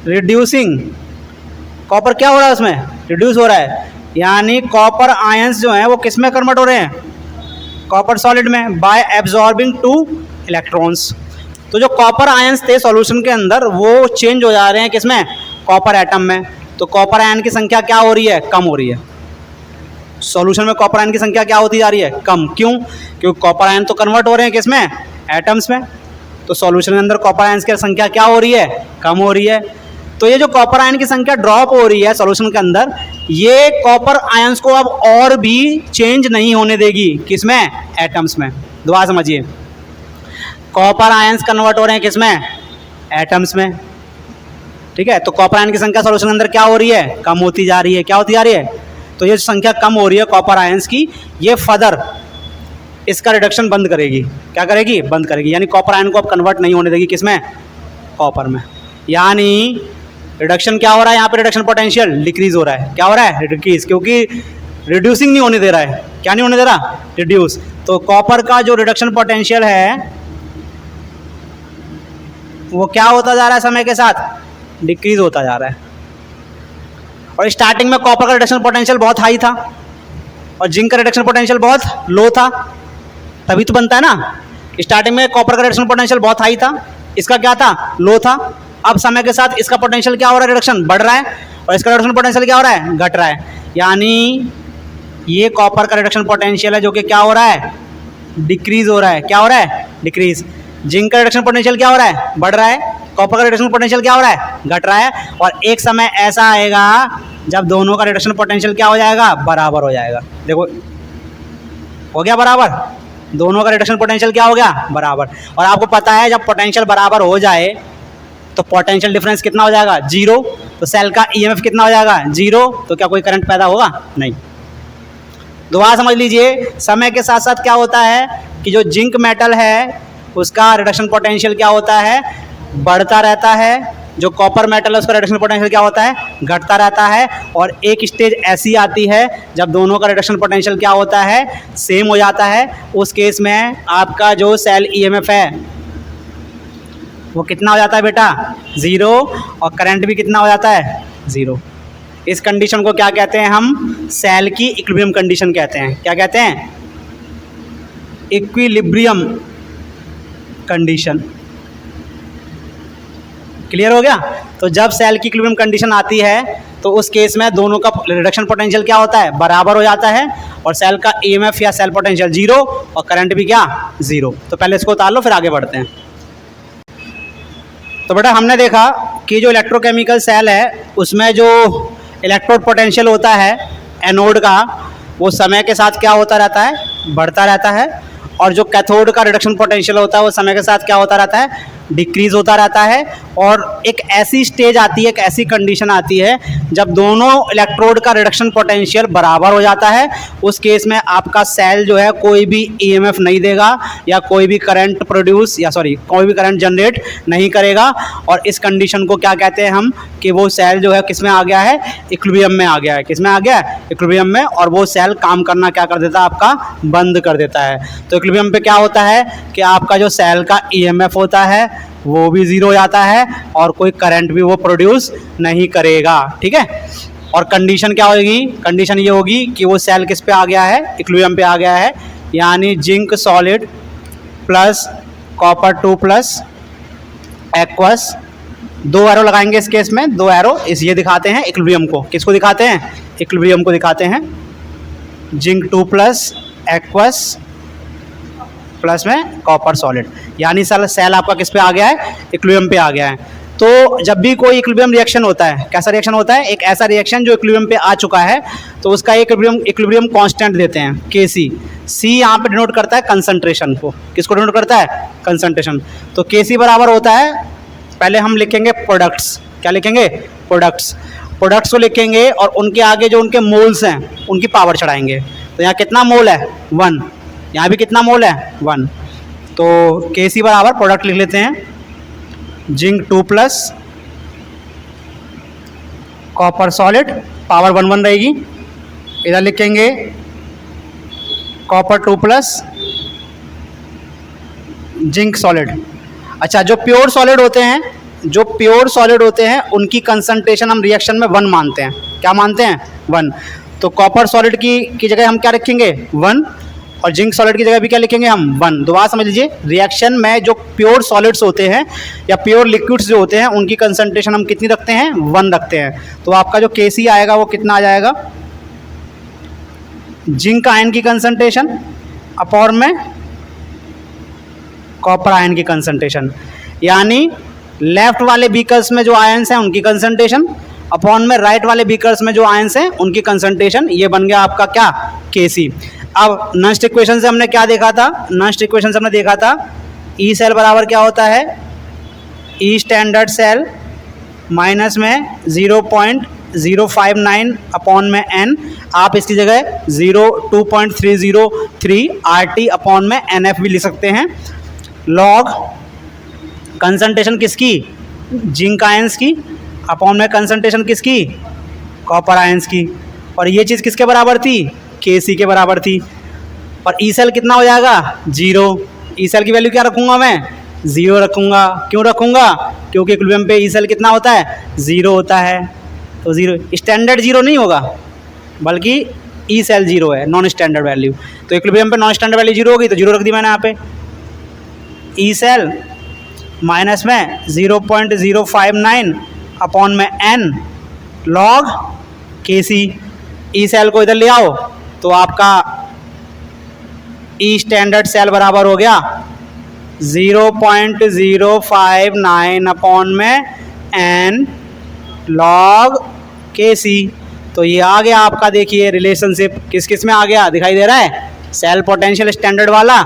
रिड्यूसिंग। कॉपर क्या हो रहा है, उसमें रिड्यूस हो रहा है, यानी कॉपर आयंस जो हैं वो किस में कन्वर्ट हो रहे हैं, कॉपर सॉलिड में, बाय एब्जॉर्बिंग 2 इलेक्ट्रॉन्स। तो जो कॉपर आयंस थे सॉल्यूशन के अंदर वो चेंज हो जा रहे हैं किसमें, कॉपर एटम में। तो कॉपर आयन की संख्या क्या हो रही है, कम हो रही है। सॉल्यूशन में कॉपर आयन की संख्या क्या होती जा रही है, कम। क्यों, क्योंकि कॉपर आयन तो कन्वर्ट हो रहे हैं किसमें, एटम्स में। तो सॉल्यूशन के अंदर कॉपर आयंस की संख्या क्या हो रही है, कम हो रही है। तो ये जो कॉपर आयन की संख्या ड्रॉप हो रही है सॉल्यूशन के अंदर, ये कॉपर आयंस को अब और भी चेंज नहीं होने देगी, किसमें, एटम्स में। दोबारा समझिए, कॉपर आयंस कन्वर्ट हो रहे हैं किसमें, एटम्स में, ठीक है। तो कॉपर आयन की संख्या सॉल्यूशन के अंदर क्या हो रही है, कम होती जा रही है, क्या होती जा रही है। तो ये संख्या कम हो रही है कॉपर आयंस की, ये फर्दर इसका रिडक्शन बंद करेगी, क्या करेगी, बंद करेगी। यानी कॉपर आयन को अब कन्वर्ट नहीं होने देगी किसमें, कॉपर में। यानी रिडक्शन क्या हो रहा है, यहाँ पे रिडक्शन पोटेंशियल डिक्रीज हो रहा है, क्या हो रहा है, डिक्रीज, क्योंकि रिड्यूसिंग नहीं होने दे रहा है, क्या नहीं होने दे रहा, रिड्यूस। तो कॉपर का जो रिडक्शन पोटेंशियल है वो क्या होता जा रहा है, समय के साथ डिक्रीज होता जा रहा है। और स्टार्टिंग में कॉपर का रिडक्शन पोटेंशियल बहुत हाई था और जिंक का रिडक्शन पोटेंशियल बहुत लो था, तभी तो बनता है ना। स्टार्टिंग में कॉपर का रिडक्शन पोटेंशियल बहुत हाई था, इसका क्या था, लो था। अब समय के साथ इसका पोटेंशियल क्या हो रहा है, रिडक्शन बढ़ रहा है, और इसका रिडक्शन पोटेंशियल क्या हो रहा है, घट रहा है। यानी ये कॉपर का रिडक्शन पोटेंशियल है जो कि क्या हो रहा है, डिक्रीज हो रहा है, क्या हो रहा है, डिक्रीज। जिंक का रिडक्शन पोटेंशियल क्या हो रहा है, बढ़ रहा है। कॉपर का रिडक्शन पोटेंशियल क्या हो रहा है, घट रहा है। और एक समय ऐसा आएगा जब दोनों का रिडक्शन पोटेंशियल क्या हो जाएगा, बराबर हो जाएगा। देखो हो गया बराबर, दोनों का रिडक्शन पोटेंशियल क्या हो गया, बराबर। और आपको पता है जब पोटेंशियल बराबर हो जाए तो पोटेंशियल डिफरेंस कितना हो जाएगा, 0। तो सेल का ईएमएफ कितना हो जाएगा, 0। तो क्या कोई करंट पैदा होगा, नहीं। दोबारा समझ लीजिए, समय के साथ साथ क्या होता है कि जो जिंक मेटल है उसका रिडक्शन पोटेंशियल क्या होता है, बढ़ता रहता है। जो कॉपर मेटल है उसका रिडक्शन पोटेंशियल क्या होता है, घटता रहता है। और एक स्टेज ऐसी आती है जब दोनों का रिडक्शन पोटेंशियल क्या होता है, सेम हो जाता है। उस केस में आपका जो सेल ईएमएफ है वो कितना हो जाता है बेटा, 0। और करंट भी कितना हो जाता है, 0। इस कंडीशन को क्या कहते हैं हम, सेल की इक्विलिब्रियम कंडीशन कहते हैं। क्या कहते हैं, इक्विलिब्रियम कंडीशन। क्लियर हो गया। तो जब सेल की इक्विलिब्रियम कंडीशन आती है तो उस केस में दोनों का रिडक्शन पोटेंशियल क्या होता है, बराबर हो जाता है। और सेल का ईएमएफ या सेल पोटेंशियल 0 और करंट भी क्या, 0। तो पहले इसको उतार लो फिर आगे बढ़ते हैं। तो बेटा हमने देखा कि जो इलेक्ट्रोकेमिकल सेल है उसमें जो इलेक्ट्रोड पोटेंशियल होता है एनोड का, वो समय के साथ क्या होता रहता है, बढ़ता रहता है। और जो कैथोड का रिडक्शन पोटेंशियल होता है वो समय के साथ क्या होता रहता है, डिक्रीज होता रहता है और एक ऐसी स्टेज आती है, एक ऐसी कंडीशन आती है जब दोनों इलेक्ट्रोड का रिडक्शन पोटेंशियल बराबर हो जाता है। उस केस में आपका सेल जो है कोई भी ईएमएफ नहीं देगा या कोई भी करंट कोई भी करंट जनरेट नहीं करेगा। और इस कंडीशन को क्या कहते हैं हम, कि वो सेल जो है किस में आ गया है, इक्विलिब्रियम में आ गया है। किस में आ गया है, इक्विलिब्रियम में। और वो सेल काम करना क्या कर देता है, आपका बंद कर देता है। तो इक्विलिब्रियम पे क्या होता है कि आपका जो सेल का ईएमएफ होता है वो भी ज़ीरो हो जाता है और कोई करंट भी वो प्रोड्यूस नहीं करेगा। ठीक है। और कंडीशन क्या होगी, कंडीशन ये होगी कि वो सेल किस पे आ गया है, इक्विलिब्रियम पे आ गया है, यानी zinc solid plus copper 2 plus aqueous. 2 arrow लगाएंगे इस केस में, 2 एरो ये दिखाते हैं इक्विलिब्रियम को। किसको दिखाते हैं, इक्विलिब्रियम को दिखाते हैं। जिंक 2 प्लस एक्वस प्लस में कॉपर सॉलिड, यानी सेल आपका किस पे आ गया है, इक्विलिब्रियम पे आ गया है। तो जब भी कोई इक्विलिब्रियम रिएक्शन होता है, कैसा रिएक्शन होता है, एक ऐसा रिएक्शन जो इक्विलिब्रियम पे आ चुका है, तो उसका इक्विलिब्रियम कांस्टेंट देते हैं Kc। C यहाँ पे डिनोट करता है कंसंट्रेशन को। किसको डिनोट करता है, कंसंट्रेशन। तो Kc बराबर होता है, पहले हम लिखेंगे प्रोडक्ट्स। क्या लिखेंगे, प्रोडक्ट्स। प्रोडक्ट्स को लिखेंगे और उनके आगे जो उनके मोल्स हैं उनकी पावर चढ़ाएंगे। तो यहाँ कितना मोल है, 1। यहाँ भी कितना मोल है, 1। तो Kc बराबर प्रोडक्ट लिख लेते हैं, zinc 2 plus copper solid, power 1 1 रहेगी। इधर लिखेंगे कॉपर 2 प्लस जिंक सॉलिड। अच्छा, जो प्योर सॉलिड होते हैं उनकी कंसंट्रेशन हम रिएक्शन में 1 मानते हैं। क्या मानते हैं, 1। तो कॉपर सॉलिड की जगह हम क्या रखेंगे, 1, और जिंक सॉलिड की जगह भी क्या लिखेंगे हम, 1। दोबारा समझ लीजिए, रिएक्शन में जो प्योर सॉलिड्स होते हैं या प्योर लिक्विड्स जो होते हैं उनकी कंसंट्रेशन हम कितनी रखते हैं, 1 रखते हैं। तो आपका जो Kc आएगा वो कितना आ जाएगा, जिंक आयन की कंसंट्रेशन अपॉन में कॉपर आयन की कंसंट्रेशन, यानी लेफ्ट वाले बीकर्स में जो आयन्स हैं उनकी कंसंट्रेशन अपॉन में राइट वाले बीकर्स में जो आयन्स हैं उनकी कंसंट्रेशन। ये बन गया आपका क्या, Kc। अब नस्ट इक्वेशन से हमने क्या देखा था, नस्ट इक्वेशन से हमने देखा था ई सेल बराबर क्या होता है, ई स्टैंडर्ड सेल माइनस में 0.059 अपॉन में n। आप इसकी जगह 2.303 RT अपॉन में NF भी लिख सकते हैं। लॉग कंसंट्रेशन किसकी, जिंक आयंस की, अपॉन में कंसंट्रेशन किसकी, कॉपर आयंस की। और ये चीज़ किसके बराबर थी, Kc के बराबर थी। और ई सेल कितना हो जाएगा, 0। ई सेल की वैल्यू क्या रखूँगा मैं, 0 रखूँगा। क्यों रखूँगा, क्योंकि इक्विलिब्रियम पे ई सेल कितना होता है, 0 होता है। तो 0 स्टैंडर्ड 0 नहीं होगा, बल्कि ई सेल 0 है, नॉन स्टैंडर्ड वैल्यू। तो इक्विलिब्रियम पे नॉन स्टैंडर्ड वैल्यू 0 होगी, तो 0 रख दी मैंने यहाँ पे। ई सेल माइनस में 0.059 अपॉन में n log Kc। E cell को इधर ले आओ तो आपका ई स्टैंडर्ड सेल बराबर हो गया 0.059 अपॉन में n लॉग Kc। तो ये आ गया आपका, देखिए रिलेशनशिप किस किस में आ गया, दिखाई दे रहा है, सेल पोटेंशियल स्टैंडर्ड वाला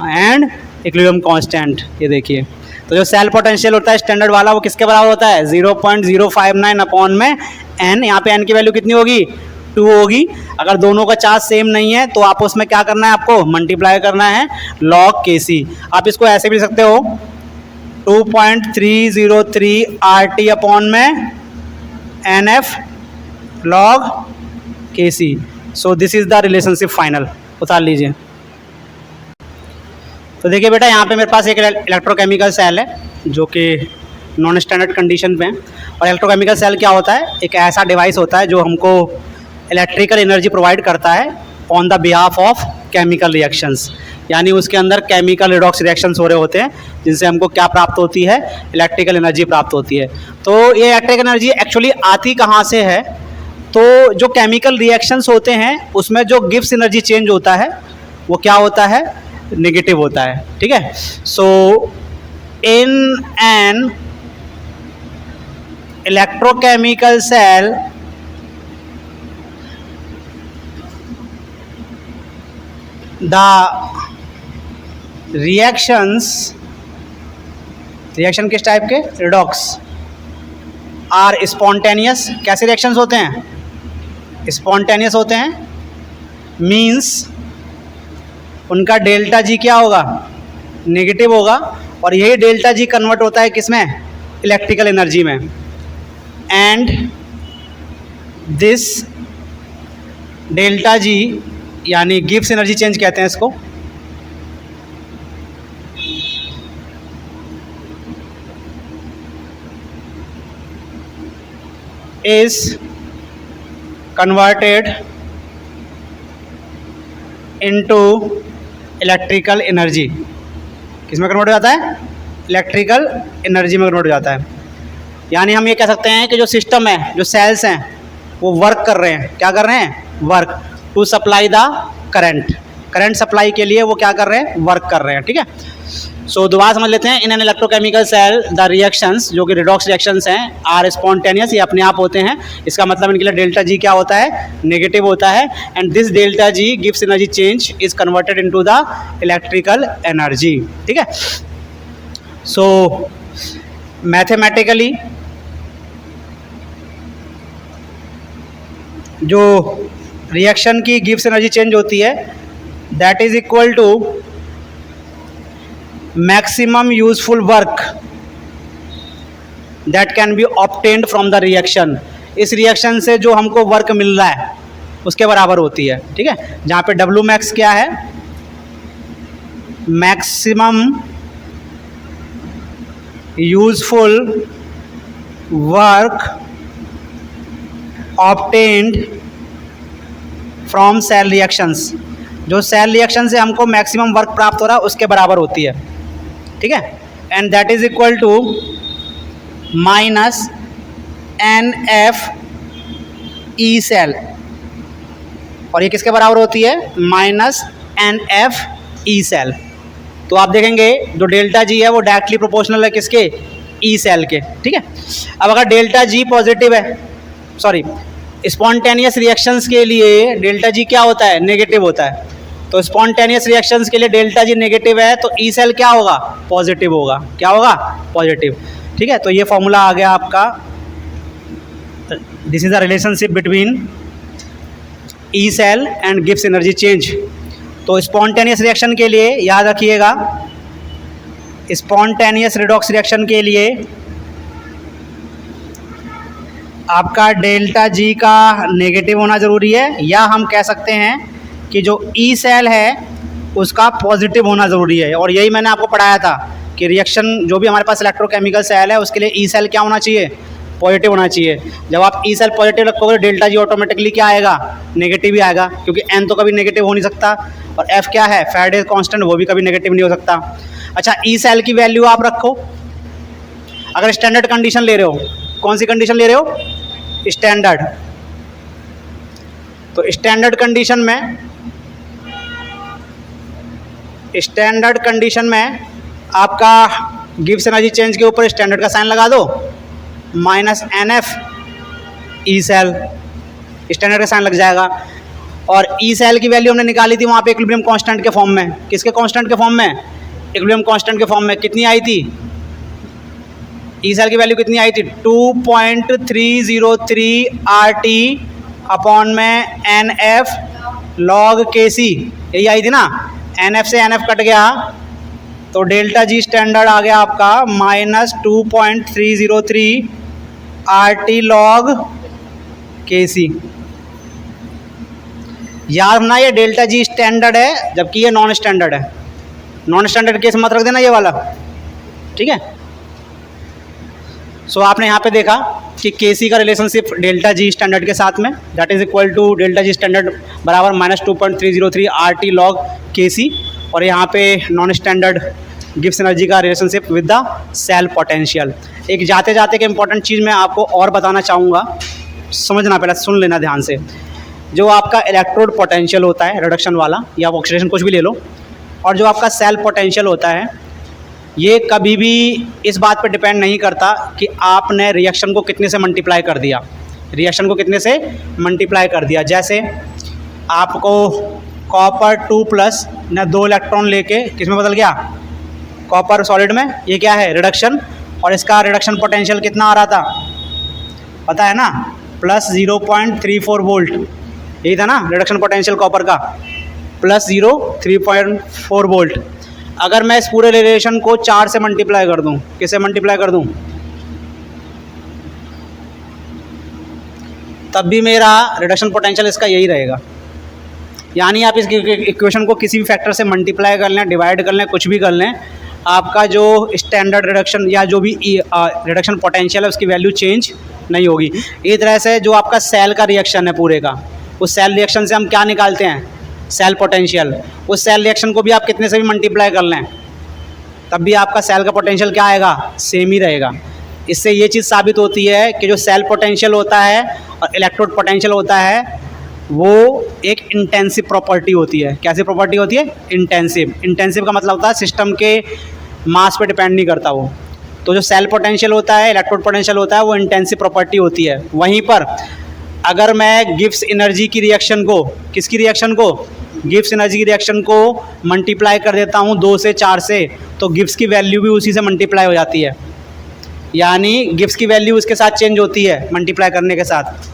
एंड इक्विलिब्रियम कांस्टेंट। ये देखिए, तो जो सेल पोटेंशियल होता है स्टैंडर्ड वाला वो किसके बराबर होता है, 0.059 अपॉन में n। यहाँ पे n की वैल्यू कितनी होगी, 2 होगी। अगर दोनों का चार्ज सेम नहीं है तो आप उसमें क्या करना है, आपको मल्टीप्लाई करना है लॉग Kc। आप इसको ऐसे भी लिख सकते हो 2.303 RT अपॉन में NF log Kc। So this is the relationship final. उतार लीजिए। तो देखिए बेटा, यहाँ पे मेरे पास एक इलेक्ट्रोकेमिकल सेल है जो कि नॉन स्टैंडर्ड कंडीशन पे है। और इलेक्ट्रोकेमिकल सेल क्या होता है, एक ऐसा डिवाइस होता है जो हमको इलेक्ट्रिकल एनर्जी प्रोवाइड करता है on the behalf of chemical reactions. यानी उसके अंदर केमिकल रिडॉक्स रिएक्शंस हो रहे होते हैं जिनसे हमको क्या प्राप्त होती है, इलेक्ट्रिकल एनर्जी प्राप्त होती है। तो ये इलेक्ट्रिकल एनर्जी एक्चुअली आती कहाँ से है, तो जो केमिकल रिएक्शंस होते हैं उसमें जो गिब्स एनर्जी चेंज होता है वो क्या होता है, नेगेटिव होता है। ठीक है। So in an electrochemical cell the reactions reaction किस टाइप के? रिडॉक्स। आर स्पॉन्टेनियस, कैसे रिएक्शंस होते हैं? स्पॉन्टेनियस होते हैं, मीन्स उनका डेल्टा जी क्या होगा? नेगेटिव होगा, और यही डेल्टा जी कन्वर्ट होता है किसमें? इलेक्ट्रिकल एनर्जी में। एंड दिस डेल्टा जी यानी गिब्स एनर्जी चेंज कहते हैं इसको, is converted into electrical energy. किस में कन्वर्ट हो जाता है? इलेक्ट्रिकल एनर्जी में कन्वर्ट हो जाता है। यानी हम ये कह सकते हैं कि जो सिस्टम है, जो सेल्स हैं, वो वर्क कर रहे हैं। क्या कर रहे हैं? Work to supply the current. Current supply के लिए वो क्या कर रहे हैं? वर्क कर रहे हैं। ठीक है, सो दोबारा समझ लेते हैं। In an electrochemical cell the reactions, जो कि रिडॉक्स रिएक्शंस हैं, आर स्पॉन्टेनियस, ये अपने आप होते हैं। इसका मतलब इनके लिए डेल्टा जी क्या होता है? नेगेटिव होता है। एंड दिस डेल्टा जी गिव्स energy change is converted into the electrical energy. ठीक है, सो मैथमेटिकली जो रिएक्शन की गिव्स एनर्जी चेंज होती है, that is equal to maximum useful work that can be obtained from the reaction. इस रिएक्शन से जो हमको वर्क मिल रहा है उसके बराबर होती है। ठीक है, जहाँ पे डब्ल्यू मैक्स क्या है? Maximum useful work obtained from cell reactions. जो सेल रिएक्शन से हमको मैक्सिमम वर्क प्राप्त हो रहा है उसके बराबर होती है। ठीक है, and that is equal to minus n F E cell, और ये किसके बराबर होती है? Minus n F E cell. तो आप देखेंगे जो डेल्टा जी है वो डायरेक्टली प्रोपोर्शनल है किसके? ई सेल के। ठीक है, अब अगर डेल्टा जी पॉजिटिव है, सॉरी, स्पॉन्टेनियस रिएक्शंस के लिए डेल्टा जी क्या होता है? नेगेटिव होता है। तो स्पॉन्टेनियस रिएक्शंस के लिए डेल्टा जी नेगेटिव है, तो ई सेल क्या होगा? पॉजिटिव होगा। क्या होगा? पॉजिटिव। ठीक है, तो ये फॉर्मूला आ गया आपका। This is the relationship between E cell and Gibbs energy change. तो स्पॉन्टेनियस रिएक्शन के लिए याद रखिएगा, स्पॉन्टेनियस रिडॉक्स रिएक्शन के लिए आपका डेल्टा जी का नेगेटिव होना ज़रूरी है, या हम कह सकते हैं कि जो ई सेल है उसका पॉजिटिव होना ज़रूरी है। और यही मैंने आपको पढ़ाया था कि रिएक्शन जो भी हमारे पास इलेक्ट्रोकेमिकल सेल है उसके लिए ई सेल क्या होना चाहिए? पॉजिटिव होना चाहिए। जब आप ई सेल पॉजिटिव रखोगे डेल्टा जी ऑटोमेटिकली क्या आएगा? नेगेटिव ही आएगा, क्योंकि एन तो कभी नेगेटिव हो नहीं सकता, और एफ क्या है? फैराडे कांस्टेंट, वो भी कभी नेगेटिव नहीं हो सकता। अच्छा, ई सेल की वैल्यू आप रखो। अगर स्टैंडर्ड कंडीशन ले रहे हो, कौन सी कंडीशन ले रहे हो? स्टैंडर्ड। तो स्टैंडर्ड कंडीशन में आपका गिब्स एनर्जी चेंज के ऊपर स्टैंडर्ड का साइन लगा दो, minus n F E cell, standard का साइन लग जाएगा। और ई सेल की वैल्यू हमने निकाली थी वहाँ पे इक्विलिब्रियम कांस्टेंट के फॉर्म में। किसके कांस्टेंट के फॉर्म में? इक्विलिब्रियम कांस्टेंट के फॉर्म में। कितनी आई थी? ई सेल की वैल्यू कितनी आई थी? 2.303 RT अपॉन में एन एफ लॉग के सी, यही आई थी ना। एन एफ से एन एफ कट गया तो डेल्टा जी स्टैंडर्ड आ गया आपका माइनस 2.303 RT लॉग के सी। याद रखना ये डेल्टा जी स्टैंडर्ड है जबकि ये नॉन स्टैंडर्ड है। नॉन स्टैंडर्ड केस मत रख देना ये वाला। ठीक है, सो आपने यहाँ पे देखा कि के सी का रिलेशनशिप डेल्टा जी स्टैंडर्ड के साथ में, that is equal to delta G standard बराबर minus 2.303 RT log K C. और यहाँ पे नॉन स्टैंडर्ड गिब्स एनर्जी का relationship with the cell potential. एक जाते जाते के इंपॉर्टेंट चीज़ मैं आपको और बताना चाहूँगा, समझना, पहले सुन लेना ध्यान से। जो आपका इलेक्ट्रोड पोटेंशियल होता है रिडक्शन वाला, या आप ऑक्सीडेशन कुछ भी ले लो, और जो आपका सेल पोटेंशियल होता है, ये कभी भी इस बात पर डिपेंड नहीं करता कि आपने रिएक्शन को कितने से मल्टीप्लाई कर दिया। रिएक्शन को कितने से मल्टीप्लाई कर दिया, जैसे आपको कॉपर 2+ ने 2 इलेक्ट्रॉन लेके किस में बदल गया? कॉपर सॉलिड में, ये क्या है रिडक्शन, और इसका रिडक्शन पोटेंशियल कितना आ रहा था पता है ना, प्लस 0.34 वोल्ट, यही था ना रिडक्शन पोटेंशियल कॉपर का, प्लस 3.4 वोल्ट। अगर मैं इस पूरे रिलेशन को 4 से मल्टीप्लाई कर दूं, किससे मल्टीप्लाई कर दूं, तब भी मेरा रिडक्शन पोटेंशियल इसका यही रहेगा। यानी आप इस इक्वेशन को किसी भी फैक्टर से मल्टीप्लाई कर लें, डिवाइड कर लें, कुछ भी कर लें, आपका जो स्टैंडर्ड रिडक्शन या जो भी रिडक्शन पोटेंशियल है उसकी वैल्यू चेंज नहीं होगी। इस तरह से जो आपका सेल का रिएक्शन है पूरे का, उस सेल रिएक्शन से हम क्या निकालते हैं, सेल पोटेंशियल। उस सेल रिएक्शन को भी आप कितने से भी मल्टीप्लाई कर लें तब भी आपका सेल का पोटेंशियल क्या आएगा, सेम ही रहेगा। इससे ये चीज़ साबित होती है कि जो सेल पोटेंशियल होता है और इलेक्ट्रोड पोटेंशियल होता है वो एक इंटेंसिव प्रॉपर्टी होती है। कैसी प्रॉपर्टी होती है, इंटेंसिव। इंटेंसिव का मतलब होता है सिस्टम के मास पे डिपेंड नहीं करता वो। तो जो सेल पोटेंशियल होता है, इलेक्ट्रोड पोटेंशियल होता है, वो इंटेंसिव प्रॉपर्टी होती है। वहीं पर अगर मैं गिब्स एनर्जी की रिएक्शन को, किसकी रिएक्शन को, गिब्स एनर्जी की रिएक्शन को मल्टीप्लाई कर देता हूँ 2 से 4 से, तो गिब्स की वैल्यू भी उसी से मल्टीप्लाई हो जाती है। यानी गिब्स की वैल्यू उसके साथ चेंज होती है, मल्टीप्लाई करने के साथ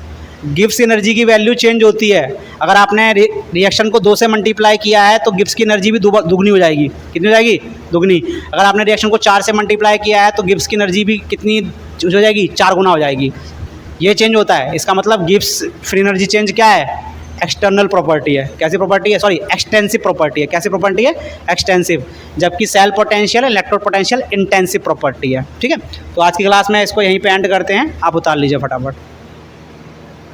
गिब्स एनर्जी की वैल्यू चेंज होती है। अगर आपने रिएक्शन को 2 से मल्टीप्लाई किया है तो गिब्स की एनर्जी भी दुगनी हो जाएगी। कितनी हो जाएगी, दुगनी। अगर आपने रिएक्शन को 4 से मल्टीप्लाई किया है तो गिब्स की एनर्जी भी कितनी हो जाएगी, 4 गुना हो जाएगी। ये चेंज होता है। इसका मतलब गिब्स फ्री एनर्जी चेंज क्या है, एक्सटर्नल प्रॉपर्टी है। कैसी प्रॉपर्टी है, सॉरी एक्सटेंसिव प्रॉपर्टी है। कैसी प्रॉपर्टी है, एक्सटेंसिव। जबकि cell potential, electrode potential intensive property है। ठीक है, तो आज की क्लास में इसको यहीं पे एंड करते हैं, आप उतार लीजिए फटाफट।